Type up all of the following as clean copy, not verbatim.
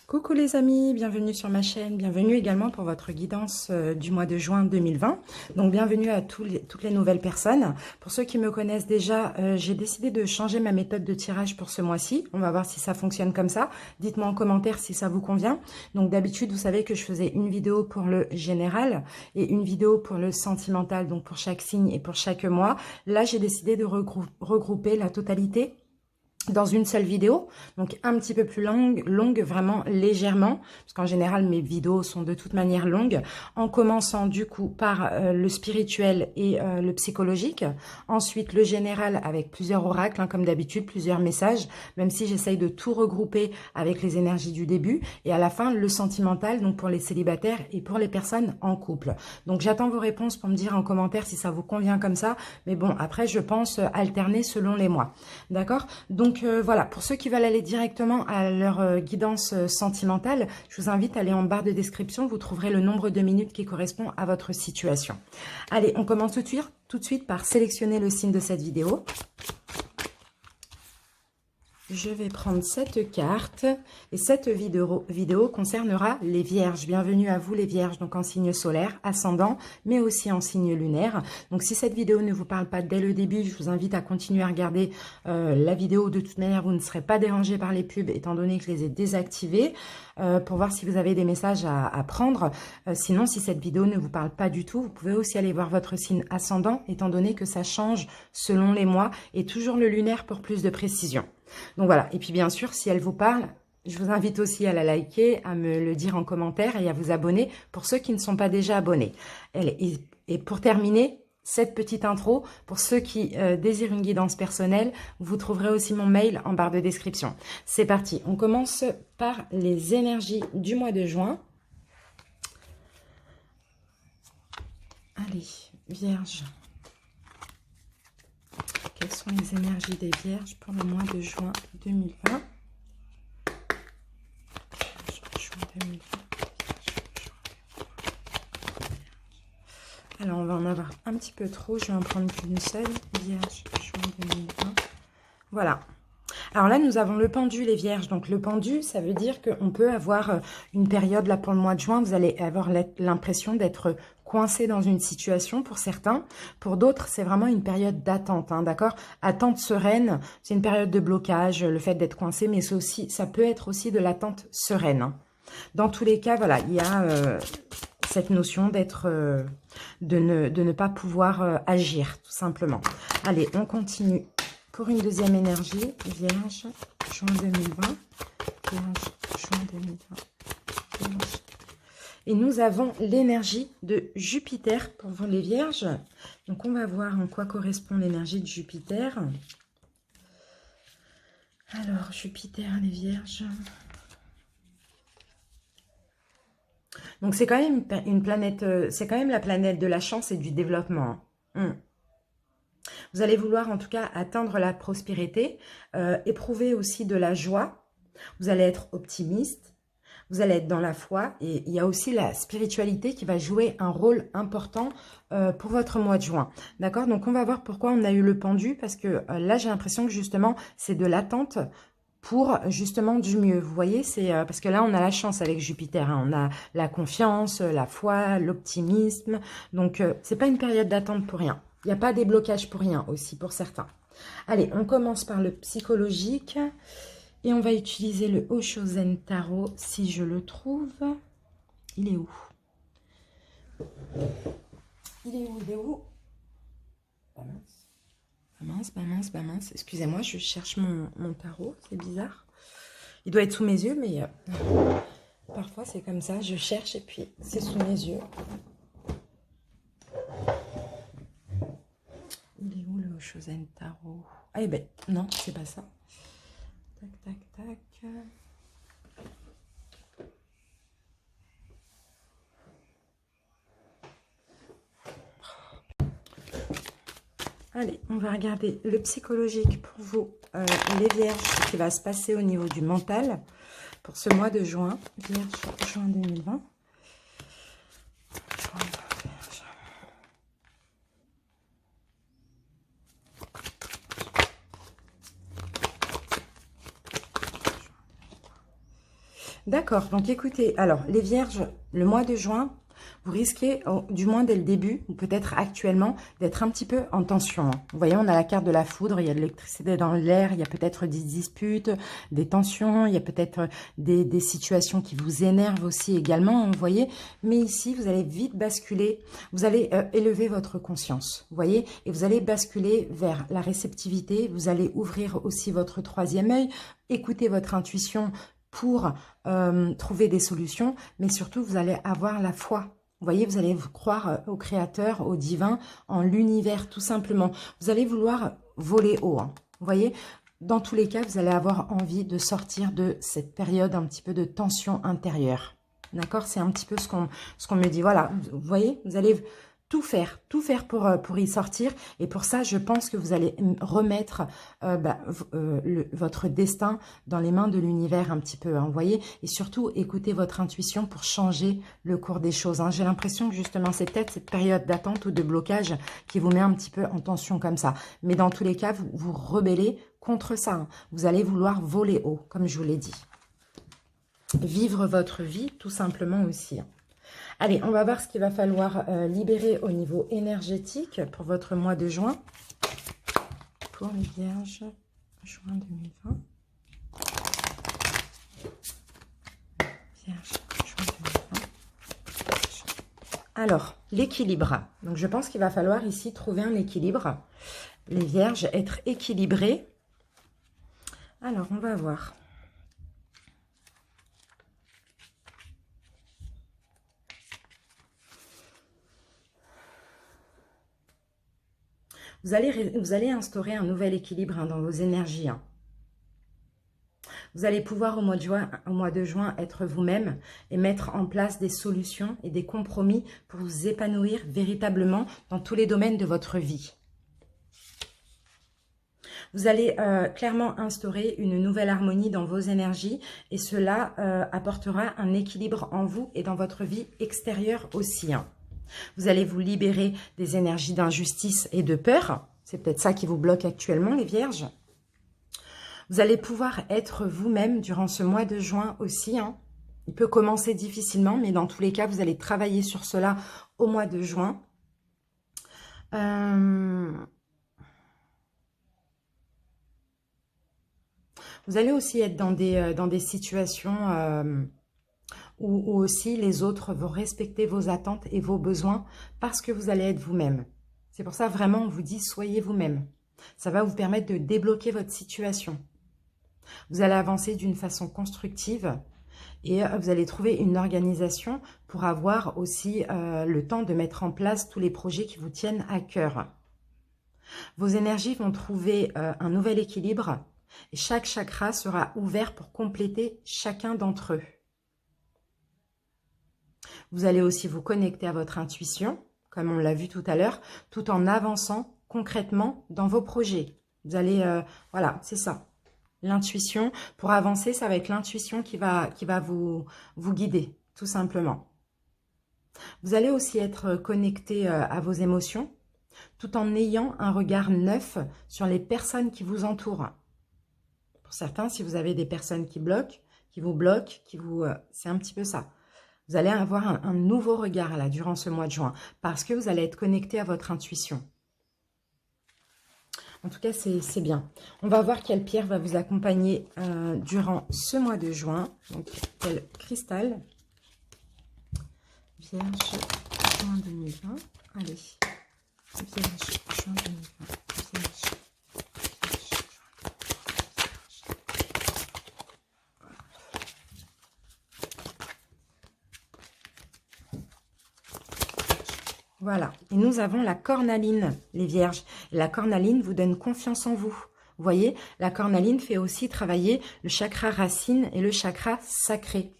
Coucou les amis, bienvenue sur ma chaîne, bienvenue également pour votre guidance du mois de juin 2020. Donc bienvenue à toutes les nouvelles personnes. Pour ceux qui me connaissent déjà, j'ai décidé de changer ma méthode de tirage pour ce mois-ci. On va voir si ça fonctionne comme ça. Dites-moi en commentaire si ça vous convient. Donc d'habitude, vous savez que je faisais une vidéo pour le général et une vidéo pour le sentimental, donc pour chaque signe et pour chaque mois. Là, j'ai décidé de regrouper la totalité dans une seule vidéo, donc un petit peu plus longue vraiment légèrement, parce qu'en général mes vidéos sont de toute manière longues, en commençant du coup par le spirituel et le psychologique, ensuite le général avec plusieurs oracles, comme d'habitude, plusieurs messages, même si j'essaye de tout regrouper avec les énergies du début, et à la fin le sentimental, donc pour les célibataires et pour les personnes en couple. Donc j'attends vos réponses pour me dire en commentaire si ça vous convient comme ça, mais bon, après je pense alterner selon les mois, d'accord? Donc voilà, pour ceux qui veulent aller directement à leur guidance sentimentale, je vous invite à aller en barre de description, vous trouverez le nombre de minutes qui correspond à votre situation. Allez, on commence tout de suite par sélectionner le signe de cette vidéo. Je vais prendre cette carte et cette vidéo concernera les vierges. Bienvenue à vous les vierges, donc en signe solaire, ascendant, mais aussi en signe lunaire. Donc si cette vidéo ne vous parle pas dès le début, je vous invite à continuer à regarder la vidéo. De toute manière, vous ne serez pas dérangé par les pubs étant donné que je les ai désactivées pour voir si vous avez des messages à prendre. Sinon, si cette vidéo ne vous parle pas du tout, vous pouvez aussi aller voir votre signe ascendant étant donné que ça change selon les mois et toujours le lunaire pour plus de précision. Donc voilà, et puis bien sûr, si elle vous parle, je vous invite aussi à la liker, à me le dire en commentaire et à vous abonner pour ceux qui ne sont pas déjà abonnés. Et pour terminer, cette petite intro, pour ceux qui désirent une guidance personnelle, vous trouverez aussi mon mail en barre de description. C'est parti, on commence par les énergies du mois de juin. Allez, Vierge. Quelles sont les énergies des Vierges pour le mois de juin 2020? Alors, on va en avoir un petit peu trop. Je vais en prendre qu'une seule. Vierge, juin 2020. Voilà. Alors là, nous avons le pendu, les vierges. Donc, le pendu, ça veut dire qu'on peut avoir une période, là, pour le mois de juin, vous allez avoir l'impression d'être coincé dans une situation pour certains. Pour d'autres, c'est vraiment une période d'attente, hein, d'accord? Attente sereine, c'est une période de blocage, le fait d'être coincé, mais ça peut être aussi de l'attente sereine, hein. Dans tous les cas, voilà, il y a cette notion d'être, de ne pas pouvoir agir, tout simplement. Allez, on continue. Pour une deuxième énergie, Vierge, juin 2020, Vierge, juin 2020, Vierge. Et nous avons l'énergie de Jupiter pour vous les Vierges. Donc, on va voir en quoi correspond l'énergie de Jupiter. Alors, Jupiter, les Vierges. Donc, c'est quand même une planète, c'est quand même la planète de la chance et du développement. Vous allez vouloir en tout cas atteindre la prospérité, éprouver aussi de la joie. Vous allez être optimiste, vous allez être dans la foi et il y a aussi la spiritualité qui va jouer un rôle important pour votre mois de juin. D'accord? Donc on va voir pourquoi on a eu le pendu parce que là j'ai l'impression que justement c'est de l'attente pour justement du mieux. Vous voyez, c'est parce que là on a la chance avec Jupiter, hein, on a la confiance, la foi, l'optimisme. Donc c'est pas une période d'attente pour rien. Il n'y a pas des blocages pour rien aussi, pour certains. Allez, on commence par le psychologique. Et on va utiliser le Oshozen Tarot, si je le trouve. Il est où? Il est où? Il est où? Bah mince. Bah mince, bah mince, bah mince. Excusez-moi, je cherche mon tarot, c'est bizarre. Il doit être sous mes yeux, mais parfois c'est comme ça. Je cherche et puis c'est sous mes yeux. Il est où le Oshozen Tarot? Ah, eh ben, non, c'est pas ça. Tac, tac, tac. Allez, on va regarder le psychologique pour vous, les vierges, ce qui va se passer au niveau du mental pour ce mois de juin. Vierge, juin 2020. D'accord, donc écoutez, alors les vierges, le mois de juin, vous risquez, du moins dès le début, ou peut-être actuellement, d'être un petit peu en tension. Vous voyez, on a la carte de la foudre, il y a de l'électricité dans l'air, il y a peut-être des disputes, des tensions, il y a peut-être des situations qui vous énervent aussi également, vous voyez. Mais ici, vous allez vite basculer, vous allez élever votre conscience, vous voyez, et vous allez basculer vers la réceptivité, vous allez ouvrir aussi votre troisième œil, écouter votre intuition, pour trouver des solutions, mais surtout, vous allez avoir la foi. Vous voyez, vous allez vous croire au Créateur, au Divin, en l'univers, tout simplement. Vous allez vouloir voler haut. Hein. Vous voyez, dans tous les cas, vous allez avoir envie de sortir de cette période un petit peu de tension intérieure. D'accord? C'est un petit peu ce qu'on me dit. Voilà, vous voyez, vous allez tout faire pour y sortir. Et pour ça, je pense que vous allez remettre votre destin dans les mains de l'univers un petit peu, hein, vous voyez. Et surtout, écoutez votre intuition pour changer le cours des choses. Hein. J'ai l'impression que justement, c'est peut-être cette période d'attente ou de blocage qui vous met un petit peu en tension comme ça. Mais dans tous les cas, vous vous rebellez contre ça. Hein. Vous allez vouloir voler haut, comme je vous l'ai dit. Vivre votre vie, tout simplement aussi. Hein. Allez, on va voir ce qu'il va falloir libérer au niveau énergétique pour votre mois de juin. Pour les vierges, juin 2020. Vierge, juin 2020. Alors, l'équilibre. Donc, je pense qu'il va falloir ici trouver un équilibre. Les vierges, être équilibrées. Alors, on va voir. Vous allez instaurer un nouvel équilibre hein, dans vos énergies. Hein. Vous allez pouvoir au mois de juin être vous-même et mettre en place des solutions et des compromis pour vous épanouir véritablement dans tous les domaines de votre vie. Vous allez clairement instaurer une nouvelle harmonie dans vos énergies et cela apportera un équilibre en vous et dans votre vie extérieure aussi. Hein. Vous allez vous libérer des énergies d'injustice et de peur. C'est peut-être ça qui vous bloque actuellement, les vierges. Vous allez pouvoir être vous-même durant ce mois de juin aussi. Hein. Il peut commencer difficilement, mais dans tous les cas, vous allez travailler sur cela au mois de juin. Vous allez aussi être dans des situations... où aussi les autres vont respecter vos attentes et vos besoins parce que vous allez être vous-même. C'est pour ça vraiment on vous dit soyez vous-même. Ça va vous permettre de débloquer votre situation. Vous allez avancer d'une façon constructive et vous allez trouver une organisation pour avoir aussi le temps de mettre en place tous les projets qui vous tiennent à cœur. Vos énergies vont trouver un nouvel équilibre et chaque chakra sera ouvert pour compléter chacun d'entre eux. Vous allez aussi vous connecter à votre intuition, comme on l'a vu tout à l'heure, tout en avançant concrètement dans vos projets. Vous allez, voilà, c'est ça. L'intuition, pour avancer, ça va être l'intuition qui va vous guider, tout simplement. Vous allez aussi être connecté à vos émotions, tout en ayant un regard neuf sur les personnes qui vous entourent. Pour certains, si vous avez des personnes qui vous bloquent, c'est un petit peu ça. Vous allez avoir un nouveau regard là durant ce mois de juin parce que vous allez être connecté à votre intuition. En tout cas, c'est bien. On va voir quelle pierre va vous accompagner durant ce mois de juin. Donc, quel cristal. Vierge, juin 2020. Allez. Vierge, juin 2020. Vierge. Voilà, et nous avons la cornaline, les vierges. La cornaline vous donne confiance en vous. Vous voyez, la cornaline fait aussi travailler le chakra racine et le chakra sacré.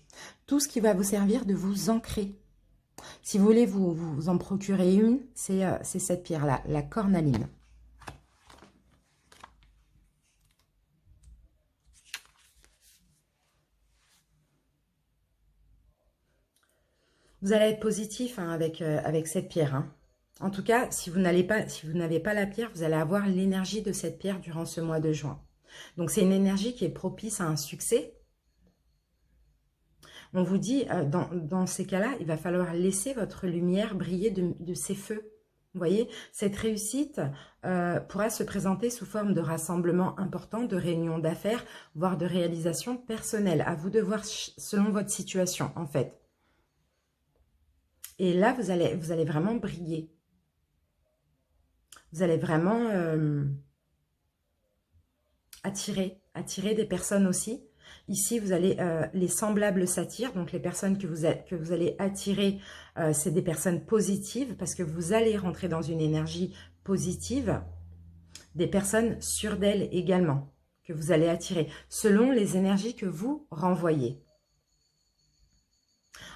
Tout ce qui va vous servir de vous ancrer. Si vous voulez vous en procurer une, c'est cette pierre-là, la cornaline. Vous allez être positif hein, avec cette pierre. Hein. En tout cas, si vous n'avez pas la pierre, vous allez avoir l'énergie de cette pierre durant ce mois de juin. Donc, c'est une énergie qui est propice à un succès. On vous dit, dans ces cas-là, il va falloir laisser votre lumière briller de ses feux. Vous voyez, cette réussite pourra se présenter sous forme de rassemblement important, de réunion d'affaires, voire de réalisation personnelle. À vous de voir selon votre situation, en fait. Et là, vous allez vraiment briller. Vous allez vraiment attirer des personnes aussi. Ici, vous allez, les semblables s'attirent, donc les personnes que vous allez attirer, c'est des personnes positives, parce que vous allez rentrer dans une énergie positive. Des personnes sûres d'elles également, que vous allez attirer, selon les énergies que vous renvoyez.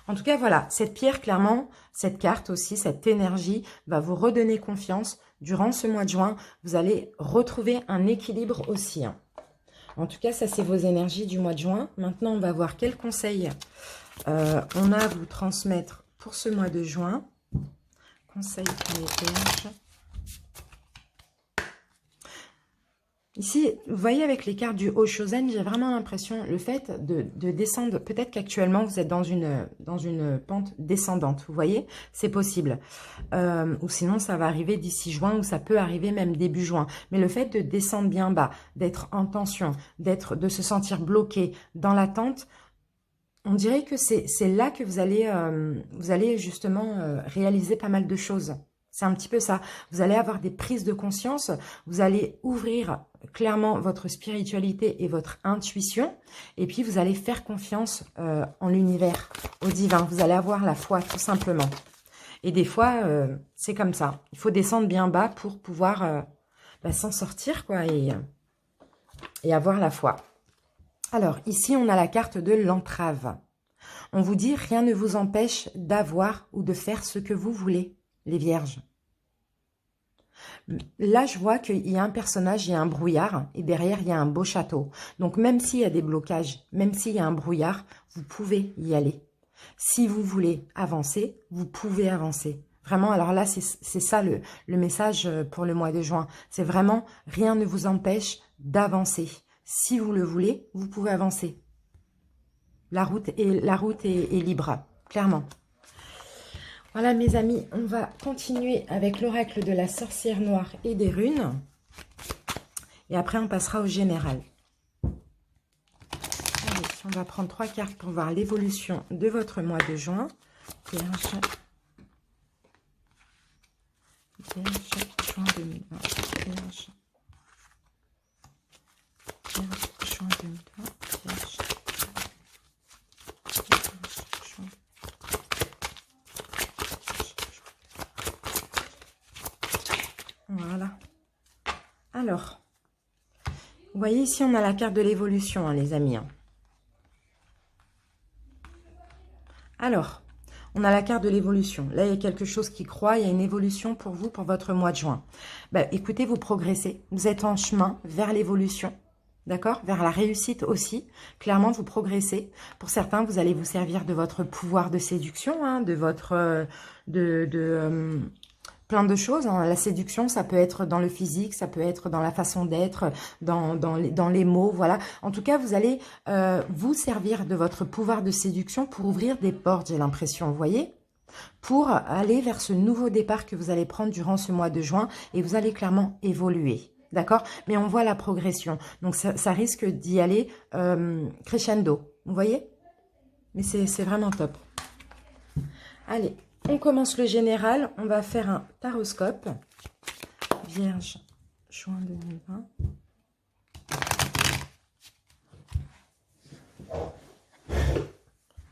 En tout cas, voilà, cette pierre, clairement, cette carte aussi, cette énergie va vous redonner confiance. Durant ce mois de juin, vous allez retrouver un équilibre aussi, hein. En tout cas, ça, c'est vos énergies du mois de juin. Maintenant, on va voir quels conseils on a à vous transmettre pour ce mois de juin. Conseils pour les Vierges. Ici, vous voyez avec les cartes du Oshozen, j'ai vraiment l'impression, le fait de descendre, peut-être qu'actuellement vous êtes dans une pente descendante, vous voyez, c'est possible. Ou sinon ça va arriver d'ici juin, ou ça peut arriver même début juin. Mais le fait de descendre bien bas, d'être en tension, de se sentir bloqué dans l'attente, on dirait que c'est là que vous allez justement réaliser pas mal de choses. C'est un petit peu ça. Vous allez avoir des prises de conscience, vous allez ouvrir clairement votre spiritualité et votre intuition, et puis vous allez faire confiance en l'univers, au divin. Vous allez avoir la foi, tout simplement. Et des fois, c'est comme ça. Il faut descendre bien bas pour pouvoir s'en sortir, quoi, et avoir la foi. Alors, ici, on a la carte de l'entrave. On vous dit, rien ne vous empêche d'avoir ou de faire ce que vous voulez, les vierges. Là, je vois qu'il y a un personnage, il y a un brouillard, et derrière, il y a un beau château. Donc, même s'il y a des blocages, même s'il y a un brouillard, vous pouvez y aller. Si vous voulez avancer, vous pouvez avancer. Vraiment, alors là, c'est ça le message pour le mois de juin. C'est vraiment, rien ne vous empêche d'avancer. Si vous le voulez, vous pouvez avancer. La route est libre, clairement. Voilà mes amis, on va continuer avec l'oracle de la sorcière noire et des runes. Et après, on passera au général. Allez, on va prendre 3 cartes pour voir l'évolution de votre mois de juin. Vierge, juin 2020. Vierge, juin 2020. Vierge. Voilà. Alors, vous voyez ici, on a la carte de l'évolution, hein, les amis. Alors, on a la carte de l'évolution. Là, il y a quelque chose qui croît, il y a une évolution pour vous, pour votre mois de juin. Écoutez, vous progressez, vous êtes en chemin vers l'évolution. D'accord? Vers la réussite aussi. Clairement, vous progressez. Pour certains, vous allez vous servir de votre pouvoir de séduction, hein, de votre... plein de choses. Hein. La séduction, ça peut être dans le physique, ça peut être dans la façon d'être, dans les mots, voilà. En tout cas, vous allez vous servir de votre pouvoir de séduction pour ouvrir des portes, j'ai l'impression, vous voyez? Pour aller vers ce nouveau départ que vous allez prendre durant ce mois de juin et vous allez clairement évoluer. D'accord? Mais on voit la progression. Donc, ça risque d'y aller crescendo. Vous voyez? Mais c'est vraiment top. Allez, on commence le général. On va faire un taroscope. Vierge, juin 2020.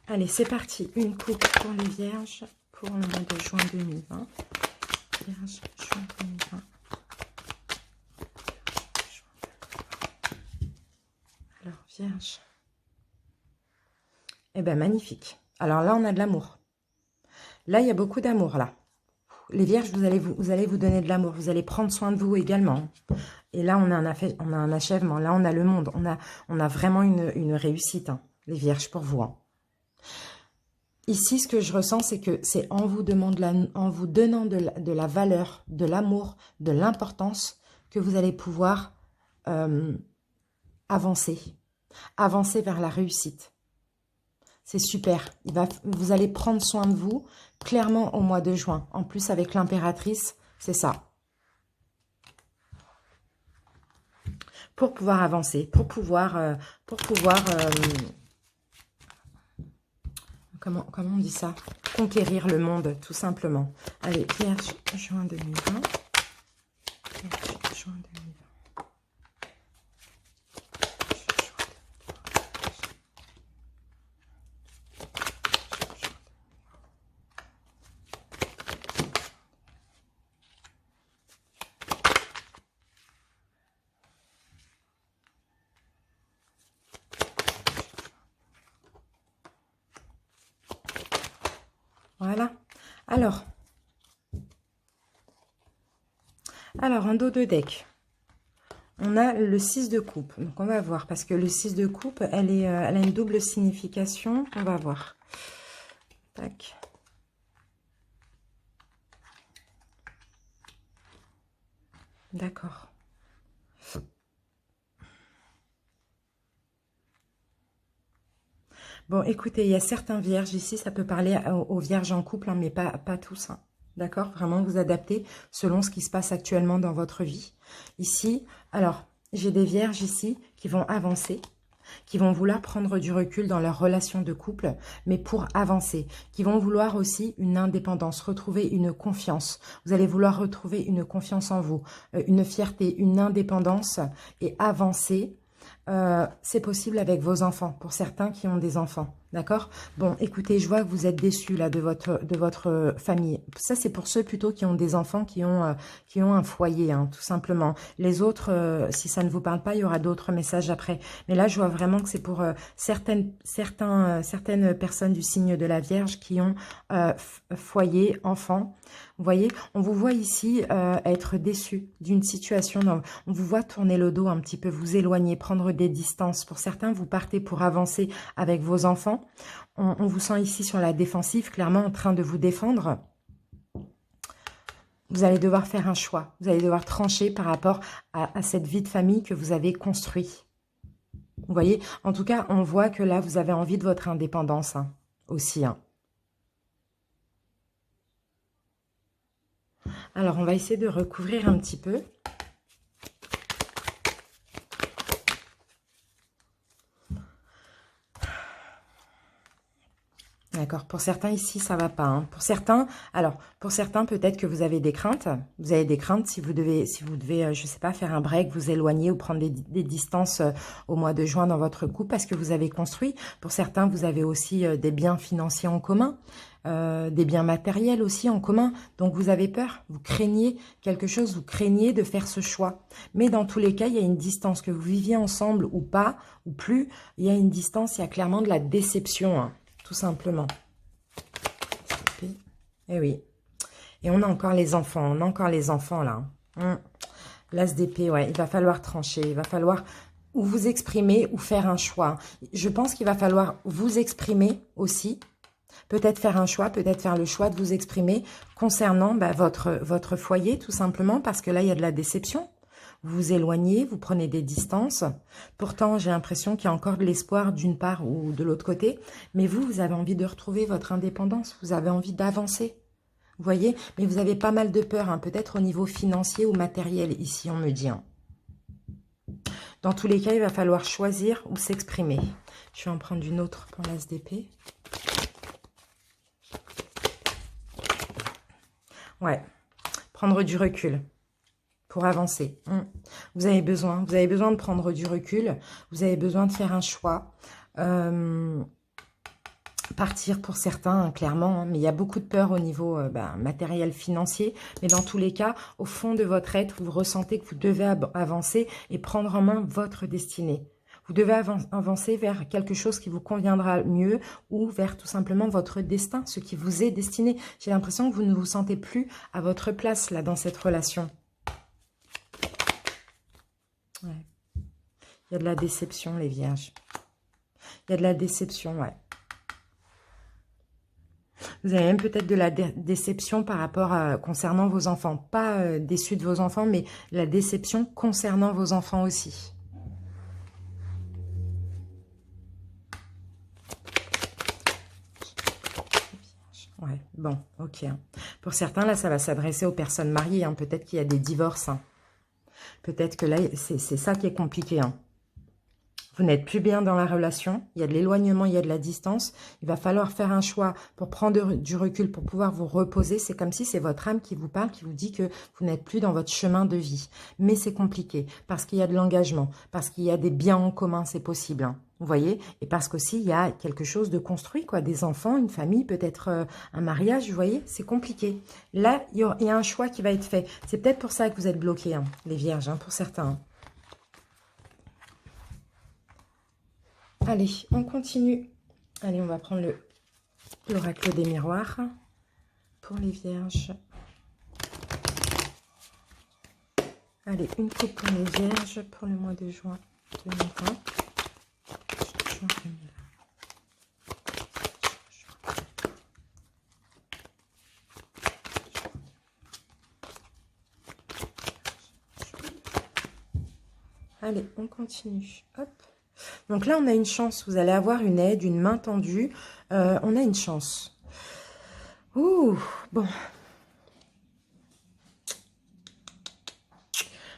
Allez, c'est parti. Une coupe pour les vierges pour le mois de juin 2020. Vierge, juin 2020. Alors, vierge. Eh bien, magnifique. Alors là, on a de l'amour. Là, il y a beaucoup d'amour, là. Les vierges, vous allez vous donner de l'amour. Vous allez prendre soin de vous également. Et là, on a un achèvement. Là, on a le monde. On a vraiment une réussite, hein, les vierges, pour vous. Hein. Ici, ce que je ressens, c'est que c'est en vous donnant de la valeur, de l'amour, de l'importance, que vous allez pouvoir avancer. Avancer vers la réussite. C'est super. Vous allez prendre soin de vous, clairement, au mois de juin. En plus, avec l'impératrice, c'est ça. Pour pouvoir avancer, pour pouvoir comment on dit ça? Conquérir le monde, tout simplement. Allez, Vierge, juin 2020. Vierge, juin 2020. Voilà. Alors, en dos de deck, on a le 6 de coupe. Donc, on va voir. Parce que le 6 de coupe, elle a une double signification. On va voir. Tac. D'accord. Bon, écoutez, il y a certains vierges ici. Ça peut parler aux vierges en couple, hein, mais pas tous. Hein. D'accord? Vraiment vous adapter selon ce qui se passe actuellement dans votre vie. Ici, alors, j'ai des vierges ici qui vont avancer, qui vont vouloir prendre du recul dans leur relation de couple, mais pour avancer, qui vont vouloir aussi une indépendance, retrouver une confiance. Vous allez vouloir retrouver une confiance en vous, une fierté, une indépendance et avancer. C'est possible avec vos enfants, pour certains qui ont des enfants. D'accord? Bon, écoutez, je vois que vous êtes déçus là de votre famille. Ça, c'est pour ceux plutôt qui ont des enfants, qui ont un foyer, hein, tout simplement. Les autres, si ça ne vous parle pas, il y aura d'autres messages après. Mais là, je vois vraiment que c'est pour certaines personnes du signe de la Vierge qui ont foyer, enfants. Vous voyez, on vous voit ici être déçu d'une situation. On vous voit tourner le dos un petit peu, vous éloigner, prendre des distances. Pour certains, vous partez pour avancer avec vos enfants. On vous sent ici sur la défensive, clairement en train de vous défendre. Vous allez devoir faire un choix. Vous allez devoir trancher par rapport à cette vie de famille que vous avez construite. Vous voyez, en tout cas, on voit que là, vous avez envie de votre indépendance hein, aussi. Hein. Alors, on va essayer de recouvrir un petit peu. D'accord. Pour certains ici, ça va pas. Hein. Pour certains, peut-être que vous avez des craintes. Vous avez des craintes si vous devez, je sais pas, faire un break, vous éloigner ou prendre des distances au mois de juin dans votre couple parce que vous avez construit. Pour certains, vous avez aussi des biens financiers en commun, des biens matériels aussi en commun. Donc, vous avez peur, vous craignez quelque chose, vous craignez de faire ce choix. Mais dans tous les cas, il y a une distance, que vous viviez ensemble ou pas, ou plus, il y a une distance, il y a clairement de la déception, hein. Tout simplement. Eh oui. Et on a encore les enfants. On a encore les enfants, là. L'as d'épée, ouais. Il va falloir trancher. Il va falloir ou vous exprimer ou faire un choix. Je pense qu'il va falloir vous exprimer aussi. Peut-être faire un choix, peut-être faire le choix de vous exprimer concernant votre foyer, tout simplement. Parce que là, il y a de la déception. Vous vous éloignez, vous prenez des distances. Pourtant, j'ai l'impression qu'il y a encore de l'espoir d'une part ou de l'autre côté. Mais vous avez envie de retrouver votre indépendance. Vous avez envie d'avancer. Vous voyez? Mais vous avez pas mal de peur, hein, peut-être au niveau financier ou matériel, ici, on me dit. Hein. Dans tous les cas, il va falloir choisir ou s'exprimer. Je vais en prendre une autre pour l'as d'épée. Ouais, prendre du recul. Pour avancer. Vous avez besoin de prendre du recul, vous avez besoin de faire un choix, partir pour certains, hein, clairement, hein, mais il y a beaucoup de peur au niveau matériel, financier, mais dans tous les cas, au fond de votre être, vous ressentez que vous devez avancer et prendre en main votre destinée. Vous devez avancer vers quelque chose qui vous conviendra mieux ou vers tout simplement votre destin, ce qui vous est destiné. J'ai l'impression que vous ne vous sentez plus à votre place là dans cette relation. Ouais. Il y a de la déception, les vierges. Il y a de la déception, ouais. Vous avez même peut-être de la déception par rapport concernant vos enfants. Pas déçu de vos enfants, mais la déception concernant vos enfants aussi. Ouais, bon, ok. Hein. Pour certains, là, ça va s'adresser aux personnes mariées. Hein. Peut-être qu'il y a des divorces. Hein. Peut-être que là, c'est ça qui est compliqué. Hein. Vous n'êtes plus bien dans la relation, il y a de l'éloignement, il y a de la distance. Il va falloir faire un choix pour prendre du recul, pour pouvoir vous reposer. C'est comme si c'est votre âme qui vous parle, qui vous dit que vous n'êtes plus dans votre chemin de vie. Mais c'est compliqué, parce qu'il y a de l'engagement, parce qu'il y a des biens en commun, c'est possible. Hein. Vous voyez? Et parce qu'aussi, il y a quelque chose de construit, quoi. Des enfants, une famille, peut-être un mariage, vous voyez? C'est compliqué. Là, il y a un choix qui va être fait. C'est peut-être pour ça que vous êtes bloqués, hein, les vierges, hein, pour certains. Hein. Allez, on continue. Allez, on va prendre l'oracle des miroirs pour les vierges. Allez, une coupe pour les vierges pour le mois de juin 2020. Juin 2020. Allez, on continue. Hop. Donc là, on a une chance. Vous allez avoir une aide, une main tendue. On a une chance. Ouh, bon.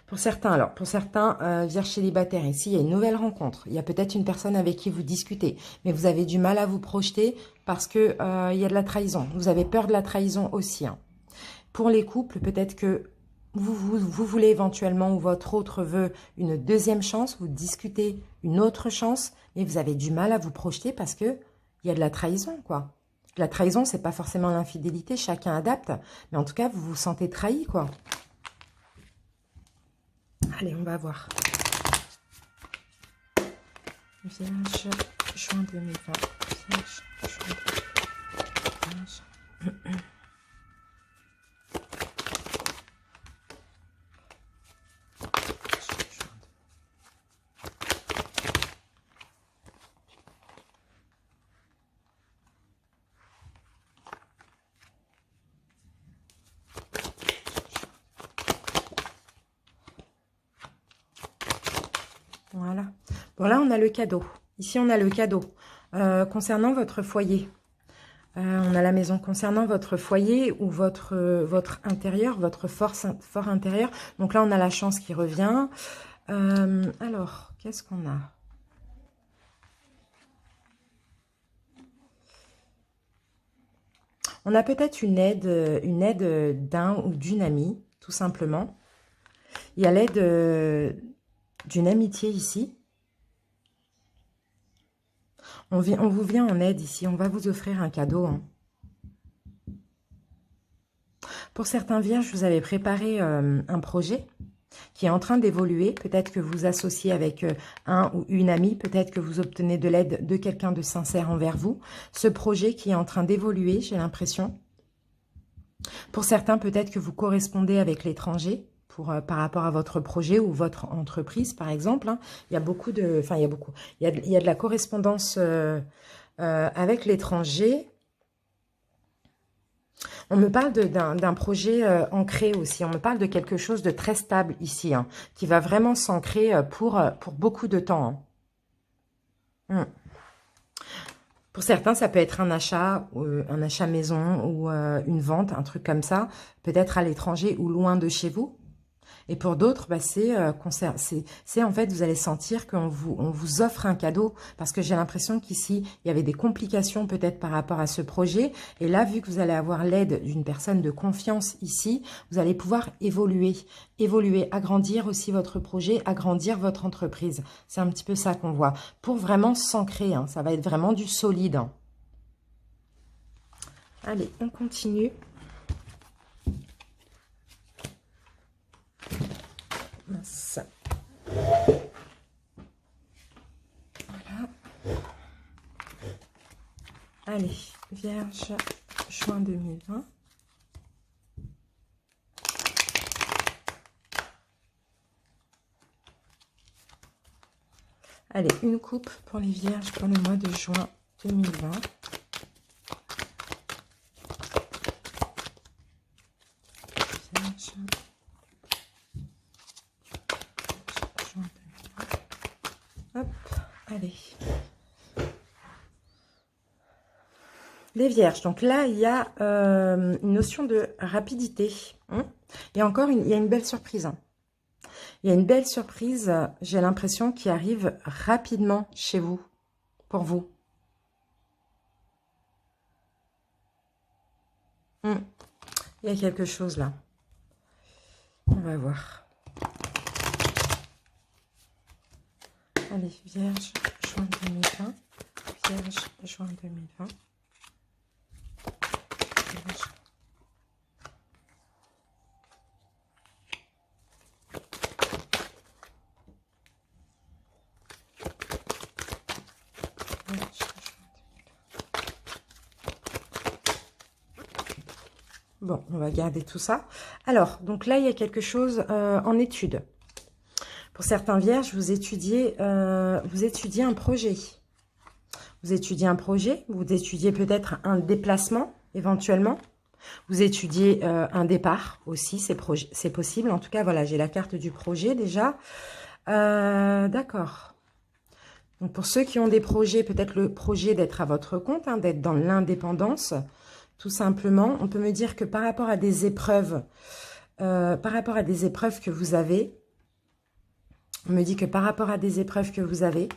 Pour certains, vierges célibataires, ici, il y a une nouvelle rencontre. Il y a peut-être une personne avec qui vous discutez, mais vous avez du mal à vous projeter parce que il y a de la trahison. Vous avez peur de la trahison aussi. Hein. Pour les couples, peut-être que vous voulez éventuellement, ou votre autre veut une deuxième chance, vous discutez une autre chance, mais vous avez du mal à vous projeter parce que il y a de la trahison, quoi. La trahison, c'est pas forcément l'infidélité, chacun adapte, mais en tout cas, vous vous sentez trahi, quoi. Allez, on va voir. Vierge, juin 2020. Vierge, juin 2020. Voilà. Bon, là, on a le cadeau. Ici, on a le cadeau. Concernant votre foyer. On a la maison concernant votre foyer ou votre intérieur, votre fort intérieur. Donc là, on a la chance qui revient. Alors, qu'est-ce qu'on a? On a peut-être une aide d'un ou d'une amie, tout simplement. Il y a l'aide d'une amitié ici. On vous vient en aide ici. On va vous offrir un cadeau. Hein. Pour certains vierges, vous avez préparé un projet qui est en train d'évoluer. Peut-être que vous associez avec un ou une amie. Peut-être que vous obtenez de l'aide de quelqu'un de sincère envers vous. Ce projet qui est en train d'évoluer, j'ai l'impression. Pour certains, peut-être que vous correspondez avec l'étranger. Par rapport à votre projet ou votre entreprise, par exemple. Hein. Il y a beaucoup de... Enfin, il y a beaucoup. Il y a de la correspondance avec l'étranger. On me parle d'un projet ancré aussi. On me parle de quelque chose de très stable ici, hein, qui va vraiment s'ancrer pour beaucoup de temps. Hein. Pour certains, ça peut être un achat maison ou une vente, un truc comme ça. Peut-être à l'étranger ou loin de chez vous. Et pour d'autres, bah, c'est en fait, vous allez sentir qu'on vous offre un cadeau. Parce que j'ai l'impression qu'ici, il y avait des complications peut-être par rapport à ce projet. Et là, vu que vous allez avoir l'aide d'une personne de confiance ici, vous allez pouvoir évoluer, agrandir aussi votre projet, agrandir votre entreprise. C'est un petit peu ça qu'on voit. Pour vraiment s'ancrer, hein, ça va être vraiment du solide. Hein. Allez, on continue. Ça. Voilà. Allez, Vierge, juin 2020. Allez, une coupe pour les Vierges pour le mois de juin 2020. Vierge. Hop, allez. Les vierges, donc là, il y a une notion de rapidité. Hein. Et encore, il y a une belle surprise. Hein. Il y a une belle surprise, j'ai l'impression, qui arrive rapidement chez vous, pour vous. Il y a quelque chose là. On va voir. Allez, Vierge, juin 2020. Vierge, juin 2020. Vierge. Bon, on va garder tout ça. Alors, donc là, il y a quelque chose en étude. Pour certains vierges, vous étudiez un projet. Vous étudiez un projet, vous étudiez peut-être un déplacement, éventuellement. Vous étudiez un départ aussi, c'est possible. En tout cas, voilà, j'ai la carte du projet déjà. D'accord. Donc, pour ceux qui ont des projets, peut-être le projet d'être à votre compte, hein, d'être dans l'indépendance, tout simplement. On peut me dire que par rapport à des épreuves, que vous avez, on me dit que par rapport à des épreuves que vous avez,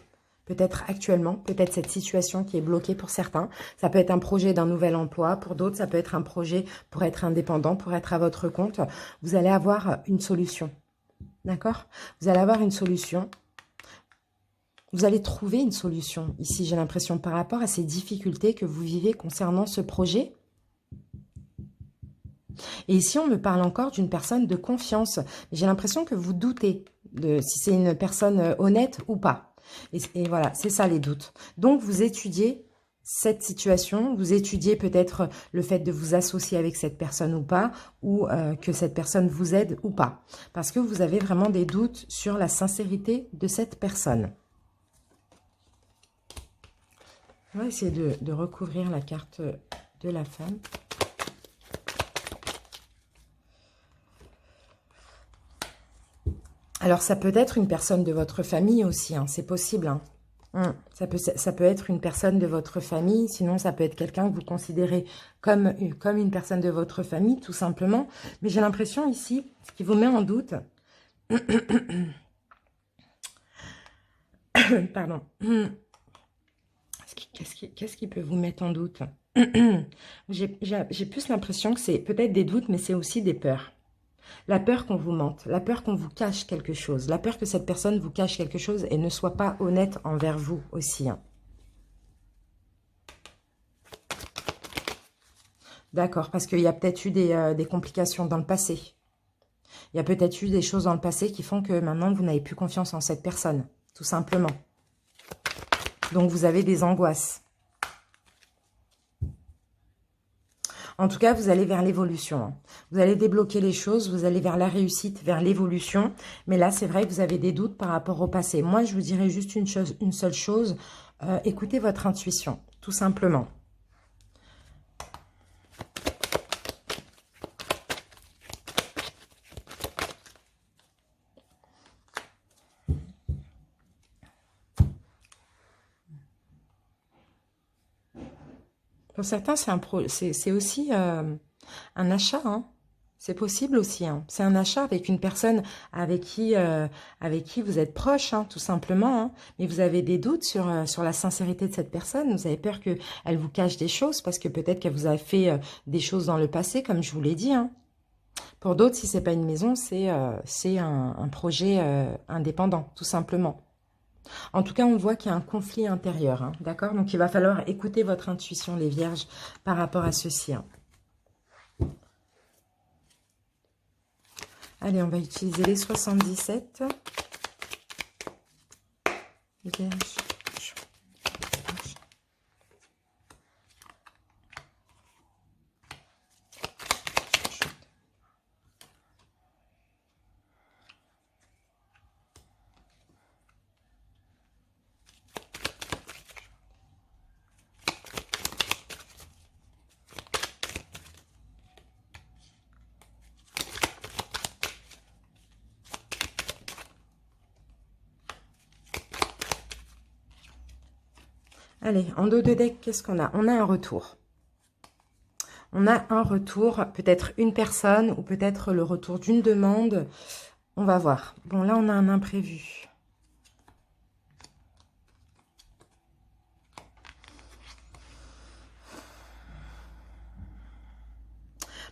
peut-être actuellement, peut-être cette situation qui est bloquée pour certains, ça peut être un projet d'un nouvel emploi, pour d'autres, ça peut être un projet pour être indépendant, pour être à votre compte. Vous allez avoir une solution, d'accord? Vous allez avoir une solution. Vous allez trouver une solution. Ici, j'ai l'impression, par rapport à ces difficultés que vous vivez concernant ce projet. Et ici, on me parle encore d'une personne de confiance. J'ai l'impression que vous doutez de si c'est une personne honnête ou pas. Et voilà, c'est ça les doutes. Donc, vous étudiez cette situation, vous étudiez peut-être le fait de vous associer avec cette personne ou pas, ou que cette personne vous aide ou pas. Parce que vous avez vraiment des doutes sur la sincérité de cette personne. On va essayer de recouvrir la carte de la femme. Alors, ça peut être une personne de votre famille aussi, hein, c'est possible. Hein. Ça peut être une personne de votre famille, sinon ça peut être quelqu'un que vous considérez comme une personne de votre famille, tout simplement. Mais j'ai l'impression ici, ce qui vous met en doute... Pardon. Qu'est-ce qui peut vous mettre en doute? J'ai plus l'impression que c'est peut-être des doutes, mais c'est aussi des peurs. La peur qu'on vous mente, la peur qu'on vous cache quelque chose, la peur que cette personne vous cache quelque chose et ne soit pas honnête envers vous aussi. Hein. D'accord, parce qu'il y a peut-être eu des complications dans le passé. Il y a peut-être eu des choses dans le passé qui font que maintenant vous n'avez plus confiance en cette personne, tout simplement. Donc vous avez des angoisses. En tout cas, vous allez vers l'évolution. Vous allez débloquer les choses, vous allez vers la réussite, vers l'évolution. Mais là, c'est vrai que vous avez des doutes par rapport au passé. Moi, je vous dirais juste une seule chose. Écoutez votre intuition, tout simplement. Pour certains, c'est aussi un achat, hein. C'est possible aussi. Hein. C'est un achat avec une personne avec qui vous êtes proche, hein, tout simplement. Hein. Mais vous avez des doutes sur la sincérité de cette personne. Vous avez peur qu'elle vous cache des choses parce que peut-être qu'elle vous a fait des choses dans le passé, comme je vous l'ai dit. Hein. Pour d'autres, si c'est pas une maison, c'est un projet indépendant, tout simplement. En tout cas, on voit qu'il y a un conflit intérieur, hein, d'accord? Donc, il va falloir écouter votre intuition, les vierges, par rapport à ceci. Hein. Allez, on va utiliser les 77. Vierge. Allez, en dos de deck, qu'est-ce qu'on a? On a un retour. On a un retour, peut-être une personne ou peut-être le retour d'une demande. On va voir. Bon, là, on a un imprévu.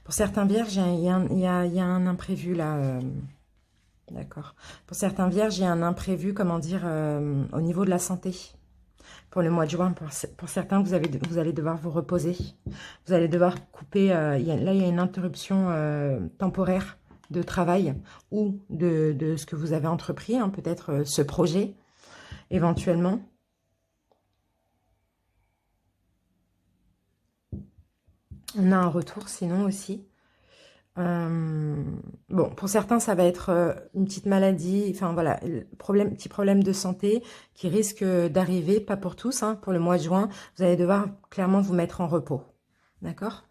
Pour certains vierges, il y a un imprévu là. D'accord. Pour certains vierges, il y a un imprévu, comment dire, au niveau de la santé. Pour le mois de juin, pour certains, vous allez devoir vous reposer. Vous allez devoir couper. Là, il y a une interruption temporaire de travail ou de ce que vous avez entrepris, hein, peut-être ce projet, éventuellement. On a un retour sinon aussi. Bon, pour certains, ça va être une petite maladie, enfin voilà, petit problème de santé qui risque d'arriver, pas pour tous, hein, pour le mois de juin. Vous allez devoir clairement vous mettre en repos, d'accord?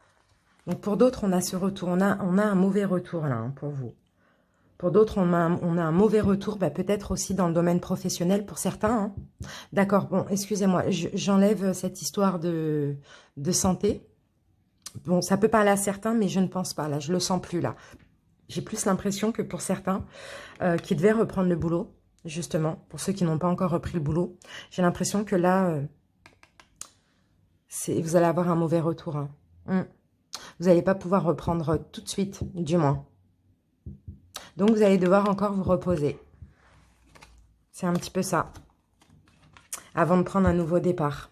Donc pour d'autres, on a ce retour, on a un mauvais retour là, hein, pour vous. Pour d'autres, on a un mauvais retour, bah, peut-être aussi dans le domaine professionnel pour certains, hein. D'accord, bon, excusez-moi, j'enlève cette histoire de santé. Bon, ça peut parler à certains, mais je ne pense pas, là, je le sens plus, là. J'ai plus l'impression que pour certains qui devaient reprendre le boulot, justement, pour ceux qui n'ont pas encore repris le boulot, j'ai l'impression que là, vous allez avoir un mauvais retour, hein. Vous n'allez pas pouvoir reprendre tout de suite, du moins. Donc, vous allez devoir encore vous reposer. C'est un petit peu ça. Avant de prendre un nouveau départ.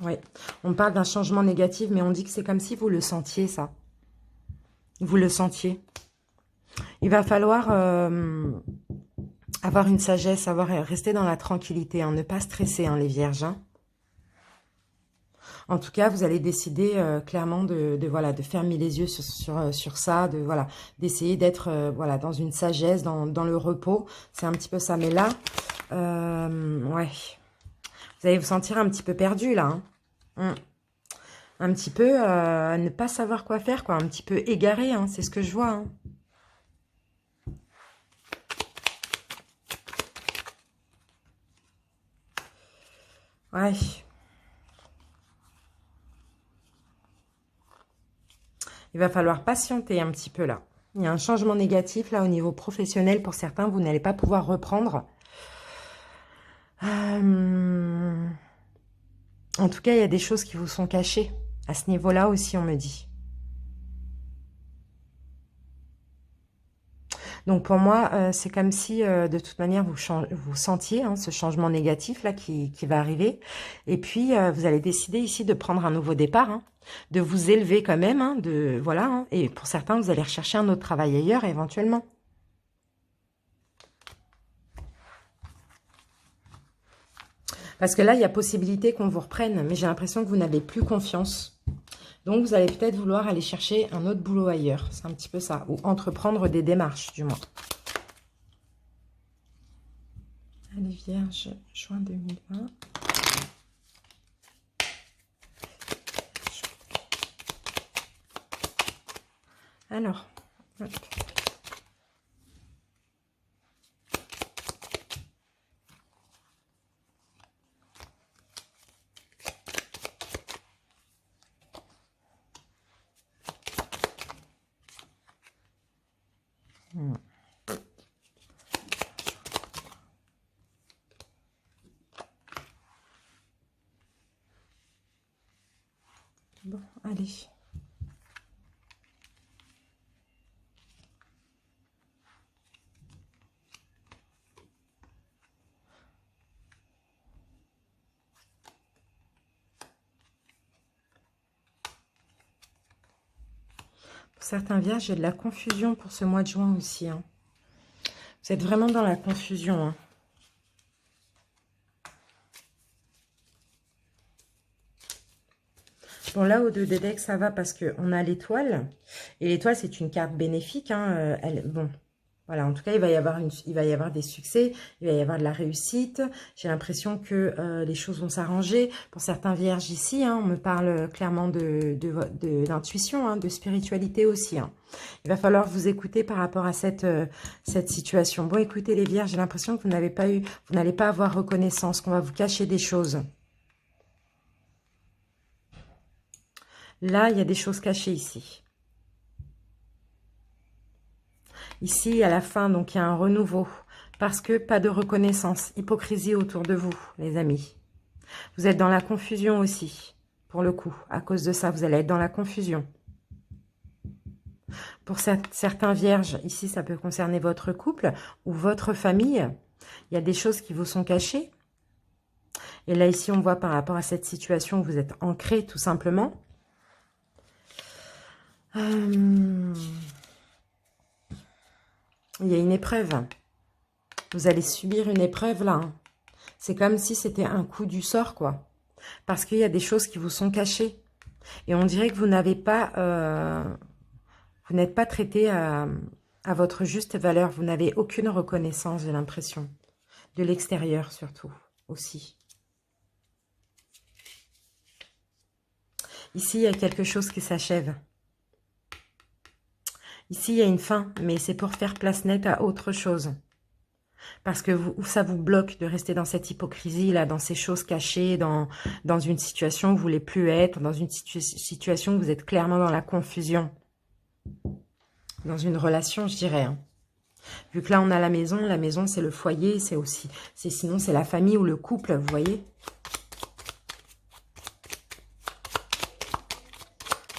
Oui, on parle d'un changement négatif, mais on dit que c'est comme si vous le sentiez, ça. Vous le sentiez. Il va falloir avoir une sagesse, rester dans la tranquillité, hein, ne pas stresser, hein, les vierges, hein. En tout cas, vous allez décider clairement voilà, de fermer les yeux sur ça, voilà, d'essayer d'être voilà, dans une sagesse, dans le repos. C'est un petit peu ça. Mais là, ouais, vous allez vous sentir un petit peu perdu là, hein. Un petit peu à ne pas savoir quoi faire, quoi. Un petit peu égaré, hein, c'est ce que je vois, hein. Ouais. Il va falloir patienter un petit peu là. Il y a un changement négatif là au niveau professionnel. Pour certains, vous n'allez pas pouvoir reprendre. En tout cas, il y a des choses qui vous sont cachées. À ce niveau-là aussi, on me dit. Donc pour moi, c'est comme si de toute manière vous sentiez, hein, ce changement négatif là qui va arriver. Et puis vous allez décider ici de prendre un nouveau départ, hein, de vous élever quand même, hein, voilà. Hein, et pour certains, vous allez rechercher un autre travail ailleurs éventuellement. Parce que là, il y a possibilité qu'on vous reprenne, mais j'ai l'impression que vous n'avez plus confiance. Donc, vous allez peut-être vouloir aller chercher un autre boulot ailleurs. C'est un petit peu ça. Ou entreprendre des démarches, du moins. Allez, Vierge, juin 2020. Alors, hop. Bon, allez. Pour certains vierges, j'ai de la confusion pour ce mois de juin aussi, hein. Vous êtes vraiment dans la confusion, hein. Bon, là, au 2 des decks, ça va parce qu'on a l'étoile. Et l'étoile, c'est une carte bénéfique, hein. Bon, Voilà, en tout cas, il va y avoir des succès, il va y avoir de la réussite. J'ai l'impression que les choses vont s'arranger. Pour certains vierges ici, hein, on me parle clairement d'intuition, de spiritualité aussi. Hein. Il va falloir vous écouter par rapport à cette situation. Bon, écoutez les vierges, j'ai l'impression que vous n'allez pas avoir reconnaissance, qu'on va vous cacher des choses. Là, il y a des choses cachées ici. Ici, à la fin, donc, il y a un renouveau. Parce que pas de reconnaissance. Hypocrisie autour de vous, les amis. Vous êtes dans la confusion aussi, pour le coup. À cause de ça, vous allez être dans la confusion. Pour certains vierges, ici, ça peut concerner votre couple ou votre famille. Il y a des choses qui vous sont cachées. Et là, ici, on voit par rapport à cette situation, vous êtes ancré, tout simplement. Il y a une épreuve. Vous allez subir une épreuve là. Hein. C'est comme si c'était un coup du sort, quoi. Parce qu'il y a des choses qui vous sont cachées. Et on dirait que vous n'avez pas... vous n'êtes pas traité à votre juste valeur. Vous n'avez aucune reconnaissance, j'ai l'impression. De l'extérieur, surtout, aussi. Ici, il y a quelque chose qui s'achève. Ici, il y a une fin, mais c'est pour faire place nette à autre chose. Parce que ça vous bloque de rester dans cette hypocrisie, là, dans ces choses cachées, dans une situation où vous ne voulez plus être, dans une situation où vous êtes clairement dans la confusion. Dans une relation, je dirais. Hein. Vu que là, on a la maison, c'est le foyer, sinon, c'est la famille ou le couple, vous voyez.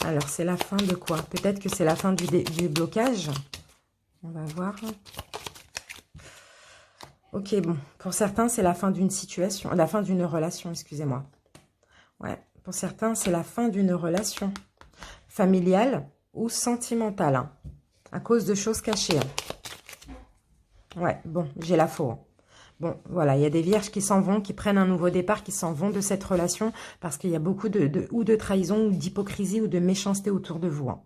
Alors, c'est la fin de quoi? Peut-être que c'est la fin du blocage. On va voir. Ok, bon. Pour certains, c'est la fin d'une situation. La fin d'une relation, excusez-moi. Ouais, pour certains, c'est la fin d'une relation. Familiale ou sentimentale. Hein, à cause de choses cachées. Hein. Ouais, bon, j'ai la faux. Hein. Bon, voilà, il y a des vierges qui s'en vont, qui prennent un nouveau départ, qui s'en vont de cette relation parce qu'il y a beaucoup de trahison, ou d'hypocrisie, ou de méchanceté autour de vous. Hein.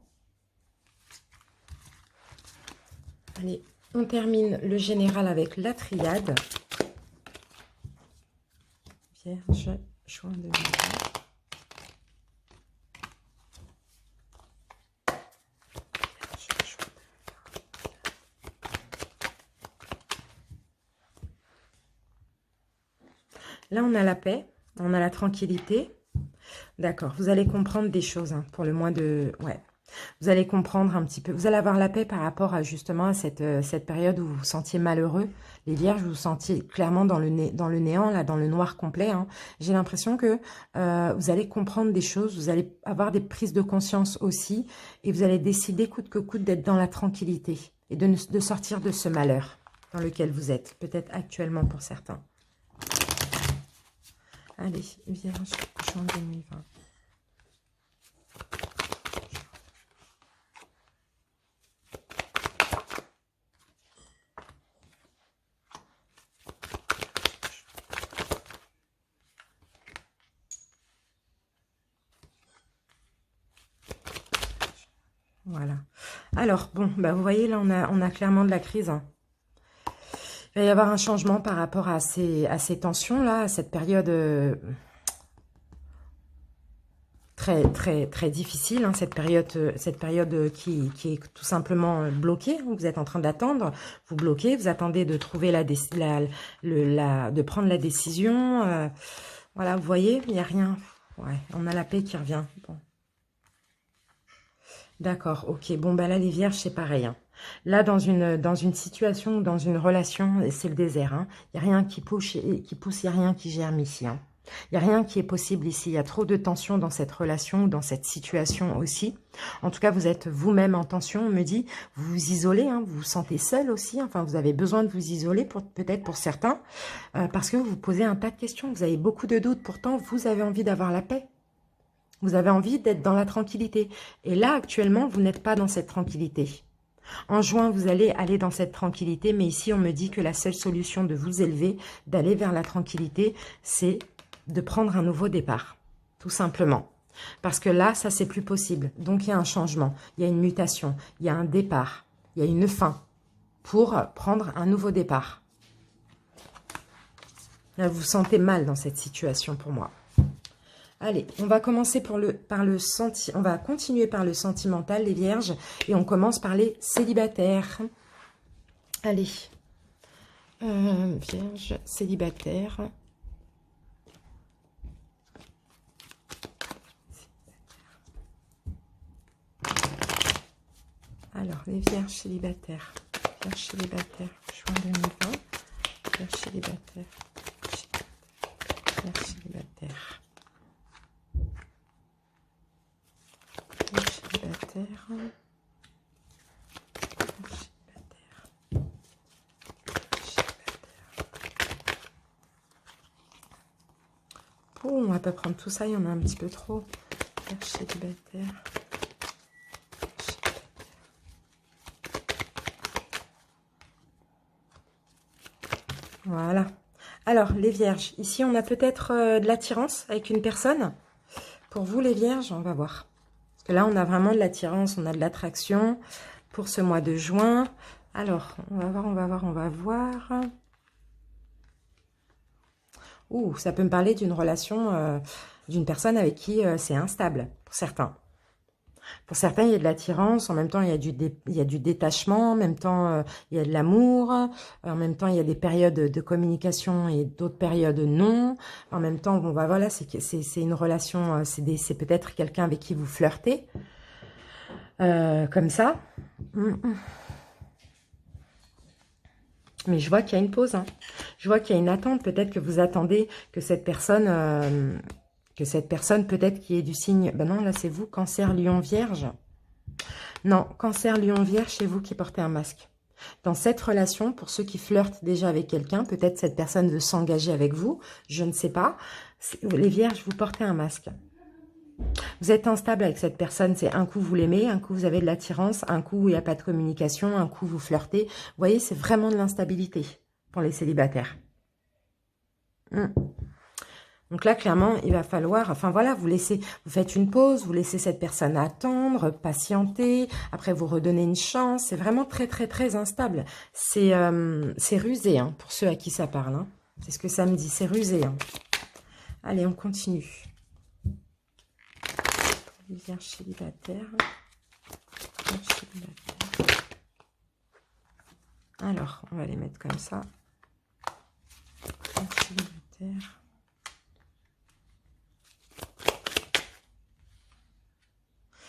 Allez, on termine le général avec la triade. Vierge, juin 2020. Là, on a la paix, on a la tranquillité. D'accord, vous allez comprendre des choses hein, pour le mois de... Ouais, vous allez comprendre un petit peu. Vous allez avoir la paix par rapport à justement à cette période où vous vous sentiez malheureux. Les vierges, vous vous sentiez clairement dans le néant, là, dans le noir complet. Hein. J'ai l'impression que vous allez comprendre des choses, vous allez avoir des prises de conscience aussi. Et vous allez décider coûte que coûte d'être dans la tranquillité et de sortir de ce malheur dans lequel vous êtes. Peut-être actuellement pour certains. Allez, Vierge, juin 2020. Voilà. Alors, bon, bah vous voyez, là, on a clairement de la crise. Hein. Il va y avoir un changement par rapport à ces tensions-là, à cette période très, très, très difficile, hein, cette période qui est tout simplement bloquée. Vous êtes en train d'attendre, vous bloquez, vous attendez de trouver de prendre la décision. Voilà, vous voyez, il n'y a rien. Ouais, on a la paix qui revient. Bon. D'accord, ok. Bon, bah là, les vierges, c'est pareil. Hein. Là, dans une situation, dans une relation, c'est le désert. Hein. Il n'y a rien qui pousse, il n'y a rien qui germe ici. Hein. Il n'y a rien qui est possible ici. Il y a trop de tension dans cette relation, dans cette situation aussi. En tout cas, vous êtes vous-même en tension, on me dit. Vous vous isolez, hein, vous vous sentez seul aussi. Enfin, vous avez besoin de vous isoler, peut-être pour certains, parce que vous vous posez un tas de questions. Vous avez beaucoup de doutes. Pourtant, vous avez envie d'avoir la paix. Vous avez envie d'être dans la tranquillité. Et là, actuellement, vous n'êtes pas dans cette tranquillité. En juin, vous allez aller dans cette tranquillité, mais ici, on me dit que la seule solution de vous élever, d'aller vers la tranquillité, c'est de prendre un nouveau départ, tout simplement. Parce que là, ça, c'est plus possible. Donc, il y a un changement, il y a une mutation, il y a un départ, il y a une fin. pour prendre un nouveau départ. Là, vous vous sentez mal dans cette situation pour moi. Allez, on va commencer on va continuer par le sentimental, les vierges, et on commence par les célibataires. Allez, vierge, célibataire. Alors, les vierges célibataires. Vierges célibataires, juin 2020. Vierges célibataires. Vierges célibataires. Vierges célibataires. Oh, on va pas prendre tout ça, il y en a un petit peu trop. Vierges célibataires. Voilà. Alors, les vierges, ici, on a peut-être de l'attirance avec une personne. Pour vous, les vierges, on va voir. Parce que là, on a vraiment de l'attirance, on a de l'attraction pour ce mois de juin. Alors, on va voir, on va voir, on va voir. Ouh, ça peut me parler d'une relation, d'une personne avec qui c'est instable, pour certains. Pour certains, il y a de l'attirance, en même temps, il y a du détachement, en même temps, il y a de l'amour, en même temps, il y a des périodes de communication et d'autres périodes non. En même temps, bon, bah, voilà, c'est une relation, c'est peut-être quelqu'un avec qui vous flirtez, comme ça. Mais je vois qu'il y a une pause, hein. Je vois qu'il y a une attente, peut-être que vous attendez que cette personne... peut-être qui est du signe... Ben non, là c'est vous, Cancer, Lion, Vierge. Non, Cancer, Lion, Vierge, c'est vous qui portez un masque. Dans cette relation, pour ceux qui flirtent déjà avec quelqu'un, peut-être cette personne veut s'engager avec vous, je ne sais pas. Les Vierges, vous portez un masque. Vous êtes instable avec cette personne, c'est un coup vous l'aimez, un coup vous avez de l'attirance, un coup il n'y a pas de communication, un coup vous flirtez. Vous voyez, c'est vraiment de l'instabilité pour les célibataires. Donc là, clairement, il va falloir, enfin voilà, vous faites une pause, vous laissez cette personne attendre, patienter, après vous redonnez une chance. C'est vraiment très, très, très instable. C'est rusé, hein, pour ceux à qui ça parle. Hein. C'est ce que ça me dit, c'est rusé. Hein. Allez, on continue. Les vierges célibataires. Alors, on va les mettre comme ça. Vierges célibataires.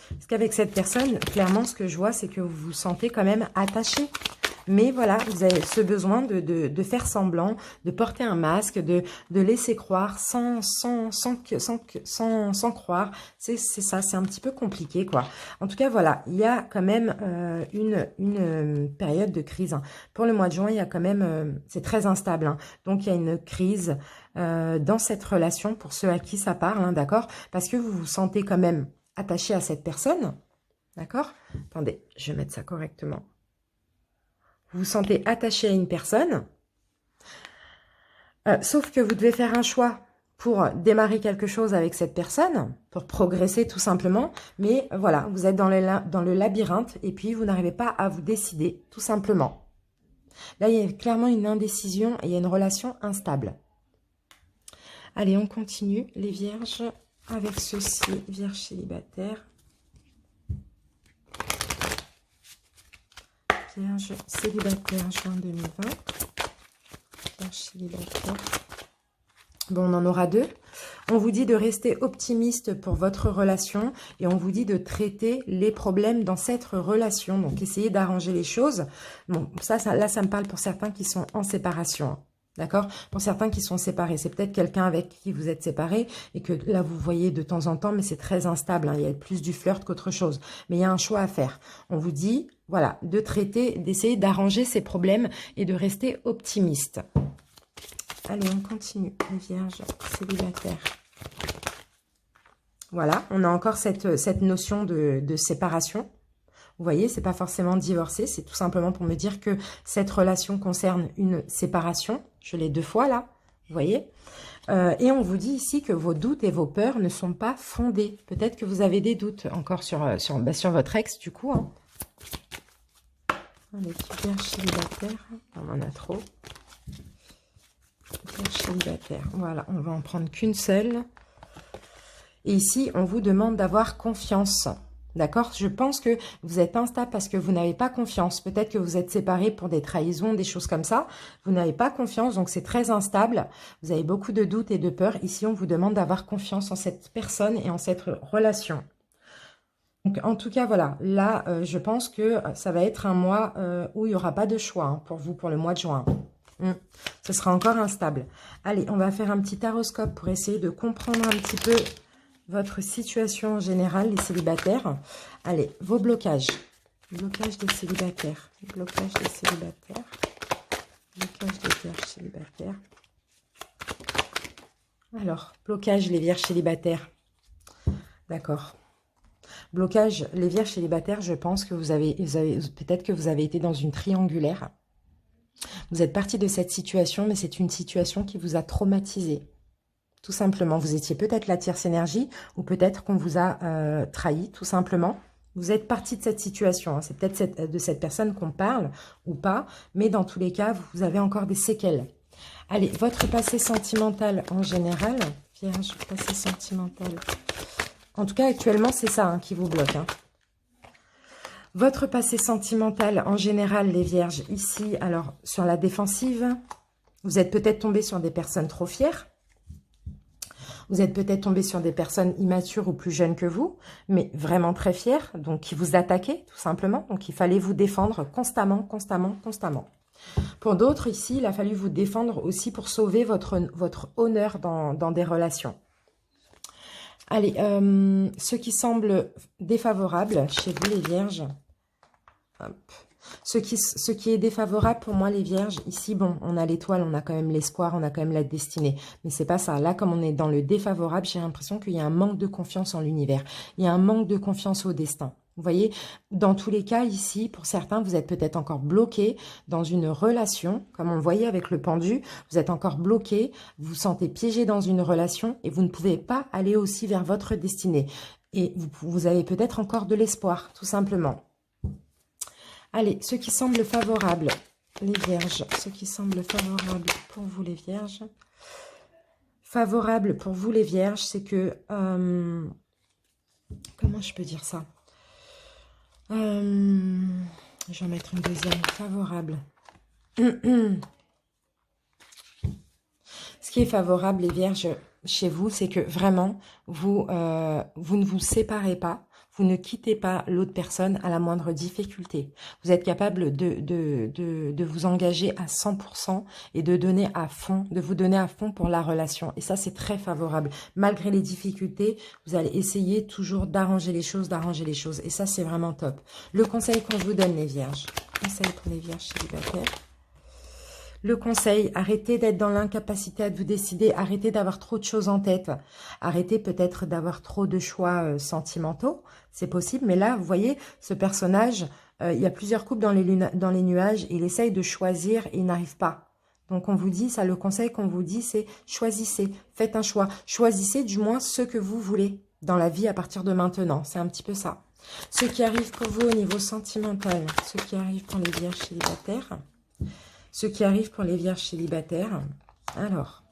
Parce qu'avec cette personne, clairement, ce que je vois, c'est que vous vous sentez quand même attaché. Mais voilà, vous avez ce besoin de faire semblant, de porter un masque, de laisser croire sans croire. C'est ça, c'est un petit peu compliqué, quoi. En tout cas, voilà, il y a quand même une période de crise. Hein. Pour le mois de juin, il y a quand même... c'est très instable. Hein. Donc, il y a une crise dans cette relation pour ceux à qui ça parle, hein, d'accord? Parce que vous vous sentez quand même attaché à cette personne, d'accord? Attendez, je vais mettre ça correctement. Vous vous sentez attaché à une personne, sauf que vous devez faire un choix pour démarrer quelque chose avec cette personne, pour progresser tout simplement, mais voilà, vous êtes dans le labyrinthe et puis vous n'arrivez pas à vous décider, tout simplement. Là, il y a clairement une indécision et il y a une relation instable. Allez, on continue, les vierges, avec ceci, vierge célibataire. Vierge célibataire, juin 2020. Vierge célibataire. Bon, on en aura deux. On vous dit de rester optimiste pour votre relation et on vous dit de traiter les problèmes dans cette relation. Donc, essayez d'arranger les choses. Bon, là, ça me parle pour certains qui sont en séparation. D'accord? Pour certains qui sont séparés. C'est peut-être quelqu'un avec qui vous êtes séparés et que là, vous voyez de temps en temps, mais c'est très instable. Hein. Il y a plus du flirt qu'autre chose. Mais il y a un choix à faire. On vous dit, voilà, de traiter, d'essayer d'arranger ces problèmes et de rester optimiste. Allez, on continue. Les vierges célibataires. Voilà, on a encore cette notion de séparation. Vous voyez, c'est pas forcément divorcer, c'est tout simplement pour me dire que cette relation concerne une séparation. Je l'ai deux fois là, vous voyez. Et on vous dit ici que vos doutes et vos peurs ne sont pas fondés. Peut-être que vous avez des doutes encore sur votre ex, du coup. Hein. Allez, vierge célibataire. On en a trop. Vierge célibataire. Voilà, on va en prendre qu'une seule. Et ici, on vous demande d'avoir confiance. D'accord? Je pense que vous êtes instable parce que vous n'avez pas confiance. Peut-être que vous êtes séparés pour des trahisons, des choses comme ça. Vous n'avez pas confiance, donc c'est très instable. Vous avez beaucoup de doutes et de peurs. Ici, on vous demande d'avoir confiance en cette personne et en cette relation. Donc, en tout cas, voilà. Là, je pense que ça va être un mois où il n'y aura pas de choix hein, pour vous, pour le mois de juin. Ce sera encore instable. Allez, on va faire un petit taroscope pour essayer de comprendre un petit peu votre situation en général, les célibataires. Allez, vos blocages. Blocage des célibataires. Blocage des célibataires. Blocage des vierges célibataires. Alors, blocage les vierges célibataires. D'accord. Blocage les vierges célibataires, je pense que vous avez peut-être que vous avez été dans une triangulaire. Vous êtes parti de cette situation, mais c'est une situation qui vous a traumatisé. Tout simplement, vous étiez peut-être la tierce énergie ou peut-être qu'on vous a trahi, tout simplement. Vous êtes parti de cette situation. Hein. C'est peut-être de cette personne qu'on parle ou pas, mais dans tous les cas, vous avez encore des séquelles. Allez, votre passé sentimental en général. Vierge, passé sentimental. En tout cas, actuellement, c'est ça hein, qui vous bloque. Hein. Votre passé sentimental en général, les vierges, ici, alors, sur la défensive, vous êtes peut-être tombé sur des personnes trop fières. Vous êtes peut-être tombé sur des personnes immatures ou plus jeunes que vous, mais vraiment très fières, donc qui vous attaquaient, tout simplement. Donc, il fallait vous défendre constamment, constamment, constamment. Pour d'autres, ici, il a fallu vous défendre aussi pour sauver votre honneur dans des relations. Allez, ce qui semble défavorable chez vous, les vierges. Hop. Ce qui est défavorable pour moi, les vierges, ici, bon, on a l'étoile, on a quand même l'espoir, on a quand même la destinée. Mais c'est pas ça. Là, comme on est dans le défavorable, j'ai l'impression qu'il y a un manque de confiance en l'univers. Il y a un manque de confiance au destin. Vous voyez, dans tous les cas, ici, pour certains, vous êtes peut-être encore bloqué dans une relation, comme on le voyait avec le pendu, vous êtes encore bloqué, vous vous sentez piégé dans une relation et vous ne pouvez pas aller aussi vers votre destinée. Et vous avez peut-être encore de l'espoir, tout simplement. Allez, ce qui semble favorable, les vierges, ce qui semble favorable pour vous, les vierges. Favorable pour vous, les vierges, c'est que... comment je peux dire ça? Je vais en mettre une deuxième. Favorable. Ce qui est favorable, les vierges, chez vous, c'est que vraiment, vous ne vous séparez pas. Vous ne quittez pas l'autre personne à la moindre difficulté. Vous êtes capable de vous engager à 100% et de donner à fond, de vous donner à fond pour la relation. Et ça, c'est très favorable. Malgré les difficultés, vous allez essayer toujours d'arranger les choses, Et ça, c'est vraiment top. Le conseil qu'on vous donne, les vierges. Conseil pour les vierges célibataires. Le conseil, arrêtez d'être dans l'incapacité à vous décider, arrêtez d'avoir trop de choses en tête, arrêtez peut-être d'avoir trop de choix sentimentaux, c'est possible, mais là, vous voyez, ce personnage, il y a plusieurs couples dans les nuages, il essaye de choisir et il n'arrive pas. Donc on vous dit, ça, le conseil qu'on vous dit, c'est choisissez, faites un choix, choisissez du moins ce que vous voulez dans la vie à partir de maintenant, c'est un petit peu ça. Ce qui arrive pour vous au niveau sentimental, ce qui arrive pour les vierges célibataires... Ce qui arrive pour les vierges célibataires. Alors,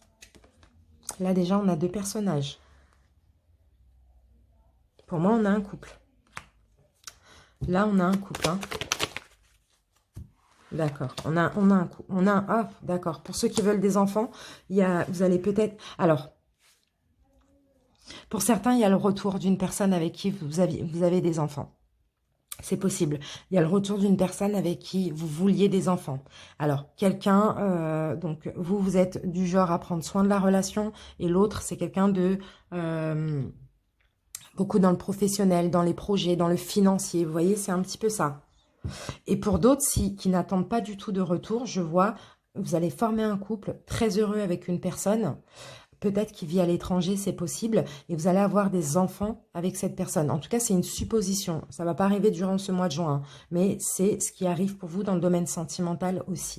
là déjà, on a deux personnages. Pour moi, on a un couple. Là, on a un couple. Hein. D'accord. On a un couple. On a un... Ah, d'accord. Pour ceux qui veulent des enfants, vous allez peut-être... Alors, pour certains, il y a le retour d'une personne avec qui vous avez des enfants. C'est possible. Il y a le retour d'une personne avec qui vous vouliez des enfants. Alors, quelqu'un, donc vous êtes du genre à prendre soin de la relation et l'autre, c'est quelqu'un de beaucoup dans le professionnel, dans les projets, dans le financier. Vous voyez, c'est un petit peu ça. Et pour d'autres, qui n'attendent pas du tout de retour, je vois, vous allez former un couple très heureux avec une personne. Peut-être qu'il vit à l'étranger, c'est possible. Et vous allez avoir des enfants avec cette personne. En tout cas, c'est une supposition. Ça ne va pas arriver durant ce mois de juin. Mais c'est ce qui arrive pour vous dans le domaine sentimental aussi.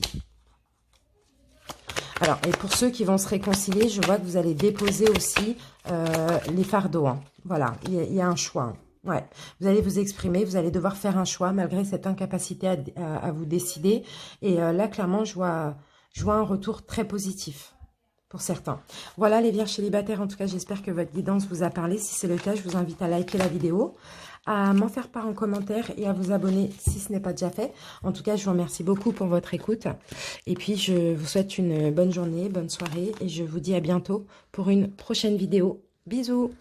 Alors, et pour ceux qui vont se réconcilier, je vois que vous allez déposer aussi les fardeaux. Hein. Voilà, il y a un choix. Hein. Ouais, vous allez vous exprimer, vous allez devoir faire un choix malgré cette incapacité à vous décider. Et là, clairement, je vois un retour très positif pour certains. Voilà les vierges célibataires, en tout cas, j'espère que votre guidance vous a parlé. Si c'est le cas, je vous invite à liker la vidéo, à m'en faire part en commentaire et à vous abonner si ce n'est pas déjà fait. En tout cas, je vous remercie beaucoup pour votre écoute. Et puis, je vous souhaite une bonne journée, bonne soirée et je vous dis à bientôt pour une prochaine vidéo. Bisous!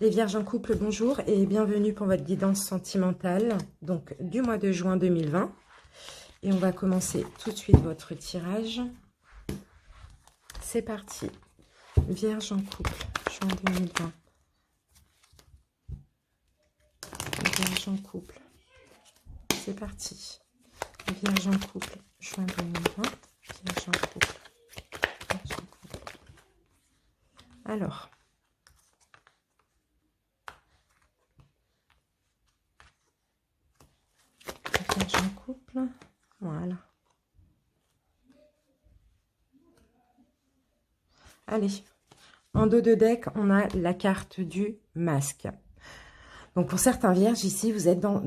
Les vierges en couple, bonjour et bienvenue pour votre guidance sentimentale, donc du mois de juin 2020. Et on va commencer tout de suite votre tirage. C'est parti. Vierge en couple, juin 2020. Vierge en couple. C'est parti. Vierge en couple, juin 2020. Vierge en couple. Vierge en couple. Alors. Vierge en couple. Voilà. Allez. En dos de deck, on a la carte du masque. Donc, pour certains vierges, ici, vous êtes dans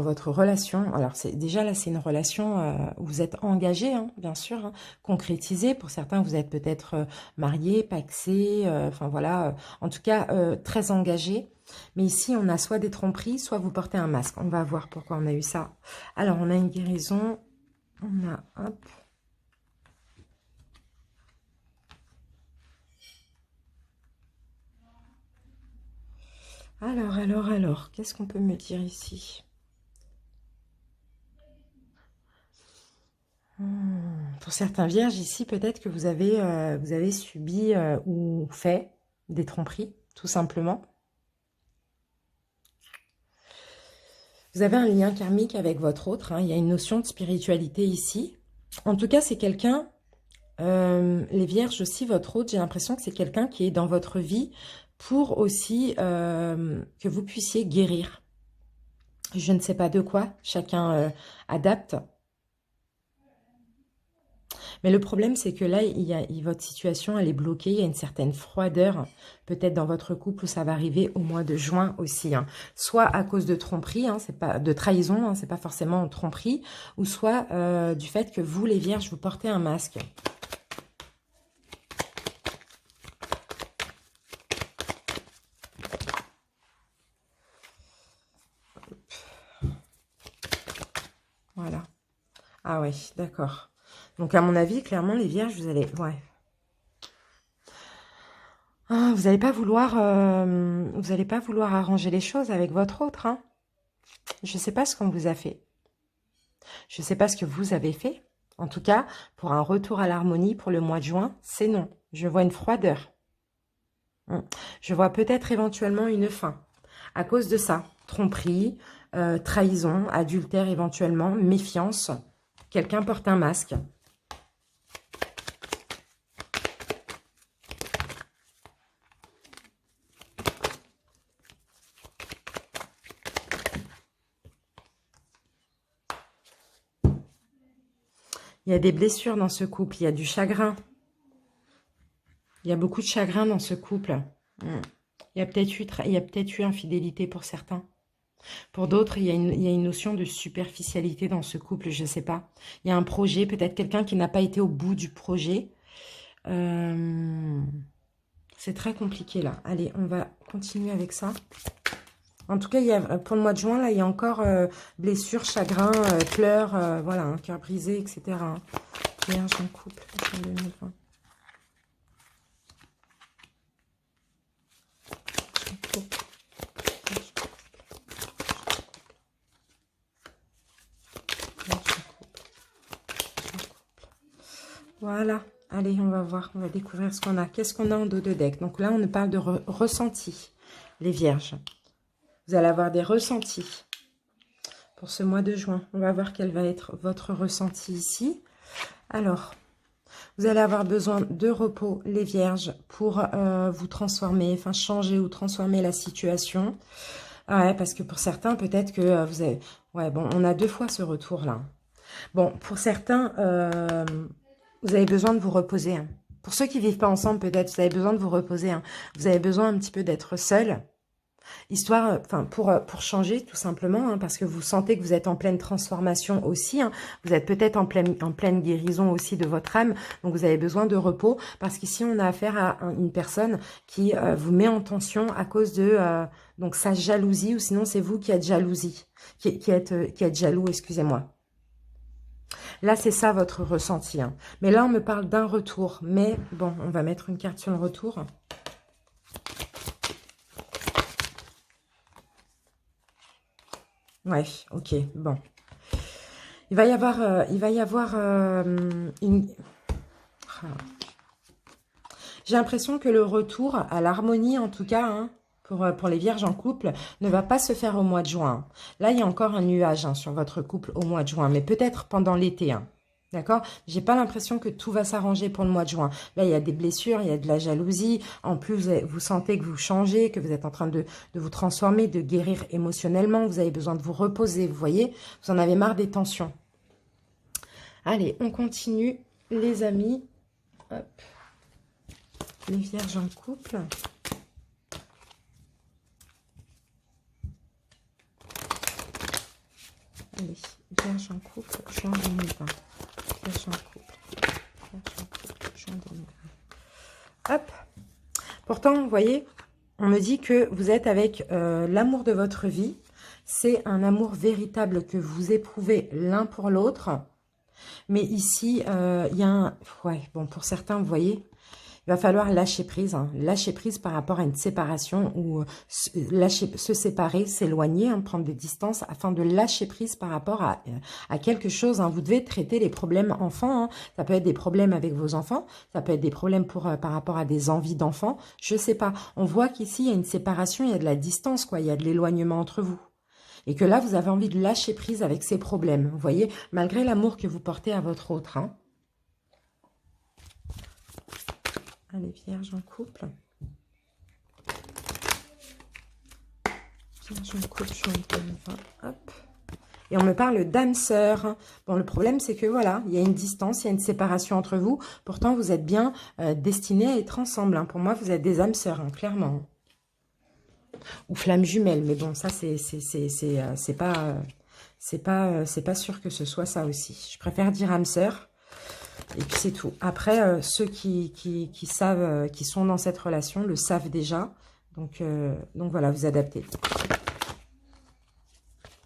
votre relation. Alors, déjà, là, c'est une relation où vous êtes engagé, hein, bien sûr, hein, concrétisé. Pour certains, vous êtes peut-être marié, pacsé, enfin, voilà. En tout cas, très engagé. Mais ici, on a soit des tromperies, soit vous portez un masque. On va voir pourquoi on a eu ça. Alors, on a une guérison. On a, hop. Alors, qu'est-ce qu'on peut me dire ici? Pour certains vierges, ici, peut-être que vous avez subi ou fait des tromperies, tout simplement. Vous avez un lien karmique avec votre autre, hein, il y a une notion de spiritualité ici. En tout cas, c'est quelqu'un, les vierges aussi, votre autre, j'ai l'impression que c'est quelqu'un qui est dans votre vie pour aussi que vous puissiez guérir. Je ne sais pas de quoi, chacun adapte. Mais le problème, c'est que là, votre situation, elle est bloquée. Il y a une certaine froideur, peut-être dans votre couple, où ça va arriver au mois de juin aussi. Hein. Soit à cause de tromperie, hein, c'est pas de trahison, hein, c'est pas forcément tromperie, ou soit du fait que vous, les vierges, vous portez un masque. Voilà. Ah ouais, d'accord. Donc, à mon avis, clairement, les vierges, vous allez... Ouais. Ah, vous n'allez pas vouloir arranger les choses avec votre autre. Hein. Je ne sais pas ce qu'on vous a fait. Je ne sais pas ce que vous avez fait. En tout cas, pour un retour à l'harmonie pour le mois de juin, c'est non. Je vois une froideur. Je vois peut-être éventuellement une fin. À cause de ça, tromperie, trahison, adultère éventuellement, méfiance. Quelqu'un porte un masque. Il y a des blessures dans ce couple, il y a du chagrin. Il y a beaucoup de chagrin dans ce couple. Il y a peut-être eu infidélité pour certains. Pour d'autres, il y a une notion de superficialité dans ce couple, je ne sais pas. Il y a un projet, peut-être quelqu'un qui n'a pas été au bout du projet. C'est très compliqué là. Allez, on va continuer avec ça. En tout cas, pour le mois de juin, là, il y a encore blessures, chagrin, pleurs, voilà, un cœur brisé, etc. Vierge en couple, en 2020. Voilà. Allez, on va voir, on va découvrir ce qu'on a. Qu'est-ce qu'on a en dos de deck? Donc là, on nous parle de ressenti, les vierges. Vous allez avoir des ressentis pour ce mois de juin. On va voir quel va être votre ressenti ici. Alors, vous allez avoir besoin de repos, les vierges, pour vous transformer, enfin changer ou transformer la situation. Ouais, parce que pour certains, peut-être que vous avez... Ouais, bon, on a deux fois ce retour-là. Bon, pour certains, vous avez besoin de vous reposer. Hein. Pour ceux qui ne vivent pas ensemble, peut-être, vous avez besoin de vous reposer. Hein. Vous avez besoin un petit peu d'être seul. Histoire, enfin, pour changer tout simplement, hein, parce que vous sentez que vous êtes en pleine transformation aussi. Hein, vous êtes peut-être en pleine guérison aussi de votre âme, donc vous avez besoin de repos, parce qu'ici on a affaire à une personne qui vous met en tension à cause de donc sa jalousie, ou sinon c'est vous qui êtes jalousie, qui êtes jaloux, excusez-moi. Là, c'est ça votre ressenti. Hein. Mais là, on me parle d'un retour. Mais bon, on va mettre une carte sur le retour. Ouais, ok, bon. Il va y avoir une... Ah. J'ai l'impression que le retour à l'harmonie, en tout cas, hein, pour les vierges en couple, ne va pas se faire au mois de juin. Là, il y a encore un nuage hein, sur votre couple au mois de juin, mais peut-être pendant l'été. Hein. D'accord? J'ai pas l'impression que tout va s'arranger pour le mois de juin. Là, il y a des blessures, il y a de la jalousie. En plus, vous sentez que vous changez, que vous êtes en train de vous transformer, de guérir émotionnellement. Vous avez besoin de vous reposer, vous voyez? Vous en avez marre des tensions. Allez, on continue, les amis. Hop. Les vierges en couple. Allez, vierge en couple, juin 2020. Vierge en couple, juin 2020. Hop. Pourtant, vous voyez, on me dit que vous êtes avec l'amour de votre vie. C'est un amour véritable que vous éprouvez l'un pour l'autre. Mais ici, il y a un... Ouais, bon, pour certains, vous voyez... Il va falloir lâcher prise, hein. Lâcher prise par rapport à une séparation ou se séparer, s'éloigner, hein, prendre des distances afin de lâcher prise par rapport à quelque chose. Hein. Vous devez traiter les problèmes enfants. Hein. Ça peut être des problèmes avec vos enfants, ça peut être des problèmes par rapport à des envies d'enfants. Je sais pas. On voit qu'ici, il y a une séparation, il y a de la distance, quoi. Il y a de l'éloignement entre vous. Et que là, vous avez envie de lâcher prise avec ces problèmes. Vous voyez, malgré l'amour que vous portez à votre autre, hein. Allez, vierge en couple. Vierge en couple, juin 2020. Hop. Et on me parle d'âme sœur. Bon, le problème, c'est que voilà, il y a une distance, il y a une séparation entre vous. Pourtant, vous êtes bien destinés à être ensemble. Hein. Pour moi, vous êtes des âmes sœurs, hein, clairement. Ou flammes jumelles. Mais bon, ça, c'est pas sûr que ce soit ça aussi. Je préfère dire âme sœur. Et puis c'est tout. Après, ceux qui savent, qui sont dans cette relation, le savent déjà. Donc voilà, vous adaptez.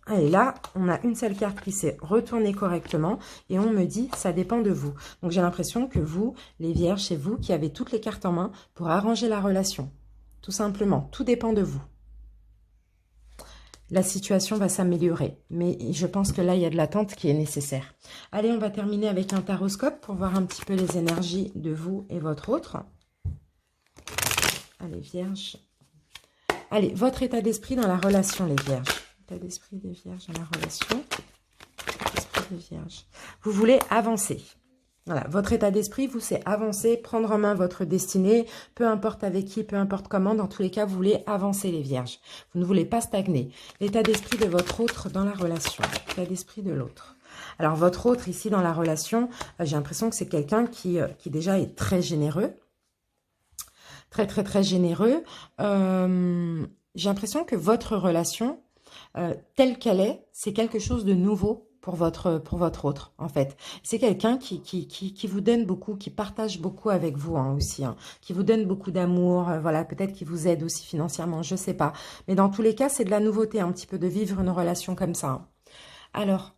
Allez, là, on a une seule carte qui s'est retournée correctement. Et on me dit, ça dépend de vous. Donc j'ai l'impression que vous, les vierges, c'est vous qui avez toutes les cartes en main pour arranger la relation. Tout simplement, tout dépend de vous. La situation va s'améliorer. Mais je pense que là, il y a de l'attente qui est nécessaire. Allez, on va terminer avec un taroscope pour voir un petit peu les énergies de vous et votre autre. Allez, vierge. Allez, votre état d'esprit dans la relation, les vierges. État d'esprit des vierges dans la relation. État d'esprit des vierges. Vous voulez avancer. Voilà, votre état d'esprit, vous, c'est avancer, prendre en main votre destinée, peu importe avec qui, peu importe comment, dans tous les cas, vous voulez avancer les vierges. Vous ne voulez pas stagner. L'état d'esprit de votre autre dans la relation, l'état d'esprit de l'autre. Alors, votre autre ici dans la relation, j'ai l'impression que c'est quelqu'un qui déjà est très généreux. Très, très, très généreux. J'ai l'impression que votre relation, telle qu'elle est, c'est quelque chose de nouveau pour votre autre, en fait. C'est quelqu'un qui vous donne beaucoup, qui partage beaucoup avec vous hein, aussi, hein, qui vous donne beaucoup d'amour, voilà, peut-être qui vous aide aussi financièrement, je sais pas. Mais dans tous les cas, c'est de la nouveauté un petit peu de vivre une relation comme ça. Hein. Alors,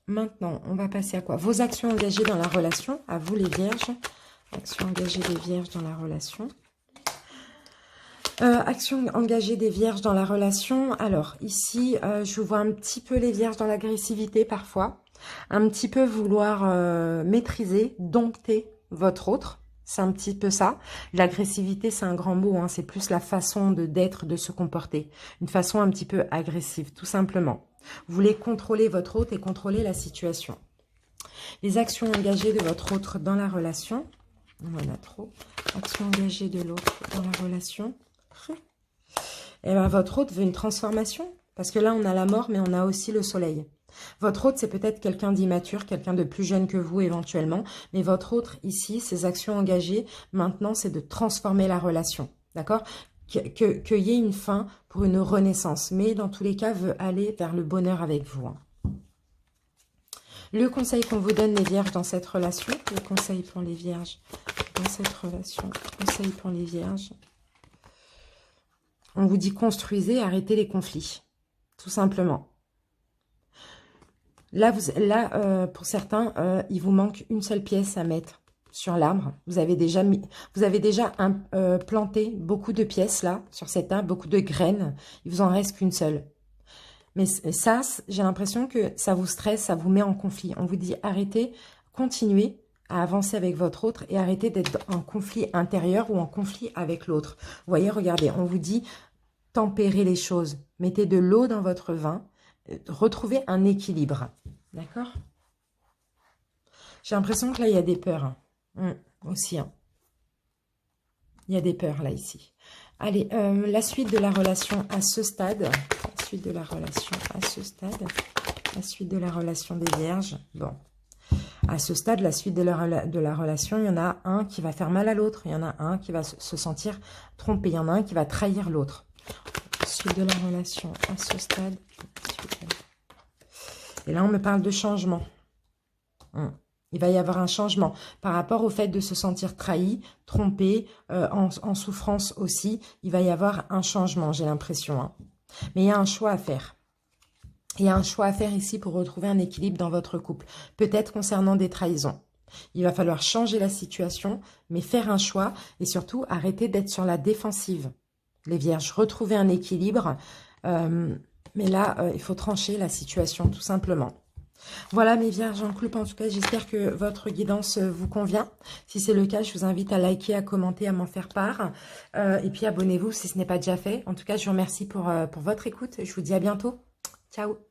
maintenant, on va passer à quoi? Vos actions engagées dans la relation, à vous les vierges. Actions engagées des vierges dans la relation. Action engagée des vierges dans la relation. Alors, ici, je vois un petit peu les vierges dans l'agressivité parfois. Un petit peu vouloir maîtriser, dompter votre autre. C'est un petit peu ça. L'agressivité, c'est un grand mot. Hein, c'est plus la façon d'être, de se comporter. Une façon un petit peu agressive, tout simplement. Vous voulez contrôler votre autre et contrôler la situation. Les actions engagées de votre autre dans la relation. On en a trop. Actions engagées de l'autre dans la relation. Et bien, votre autre veut une transformation. Parce que là, on a la mort, mais on a aussi le soleil. Votre autre, c'est peut-être quelqu'un d'immature, quelqu'un de plus jeune que vous éventuellement. Mais votre autre, ici, ses actions engagées, maintenant, c'est de transformer la relation. D'accord? qu'il y ait une fin pour une renaissance. Mais dans tous les cas, veut aller vers le bonheur avec vous. Hein. Le conseil qu'on vous donne, les vierges, dans cette relation. Le conseil pour les vierges dans cette relation. Conseil pour les vierges. On vous dit construisez, arrêtez les conflits. Tout simplement. Là, pour certains, il vous manque une seule pièce à mettre sur l'arbre. Vous avez déjà planté beaucoup de pièces là, sur cet arbre, beaucoup de graines. Il vous en reste qu'une seule. Mais ça, j'ai l'impression que ça vous stresse, ça vous met en conflit. On vous dit arrêtez, continuez à avancer avec votre autre et arrêtez d'être en conflit intérieur ou en conflit avec l'autre. Vous voyez, regardez, on vous dit tempérez les choses. Mettez de l'eau dans votre vin. Retrouvez un équilibre. D'accord? J'ai l'impression que là, il y a des peurs. Aussi. Hein. Il y a des peurs là, ici. Allez, la suite de la relation à ce stade. La suite de la relation à ce stade. La suite de la relation des vierges. Bon. À ce stade, la suite de la relation, il y en a un qui va faire mal à l'autre. Il y en a un qui va se sentir trompé. Il y en a un qui va trahir l'autre. Suite de la relation à ce stade. Et là, on me parle de changement. Il va y avoir un changement par rapport au fait de se sentir trahi, trompé, en souffrance aussi. Il va y avoir un changement, j'ai l'impression. Hein. Mais il y a un choix à faire. Il y a un choix à faire ici pour retrouver un équilibre dans votre couple. Peut-être concernant des trahisons. Il va falloir changer la situation, mais faire un choix et surtout arrêter d'être sur la défensive. Les vierges, retrouver un équilibre. Mais là, il faut trancher la situation tout simplement. Voilà mes vierges en couple, en tout cas j'espère que votre guidance vous convient. Si c'est le cas, je vous invite à liker, à commenter, à m'en faire part. Et puis abonnez-vous si ce n'est pas déjà fait. En tout cas, je vous remercie pour votre écoute. Je vous dis à bientôt. Ciao.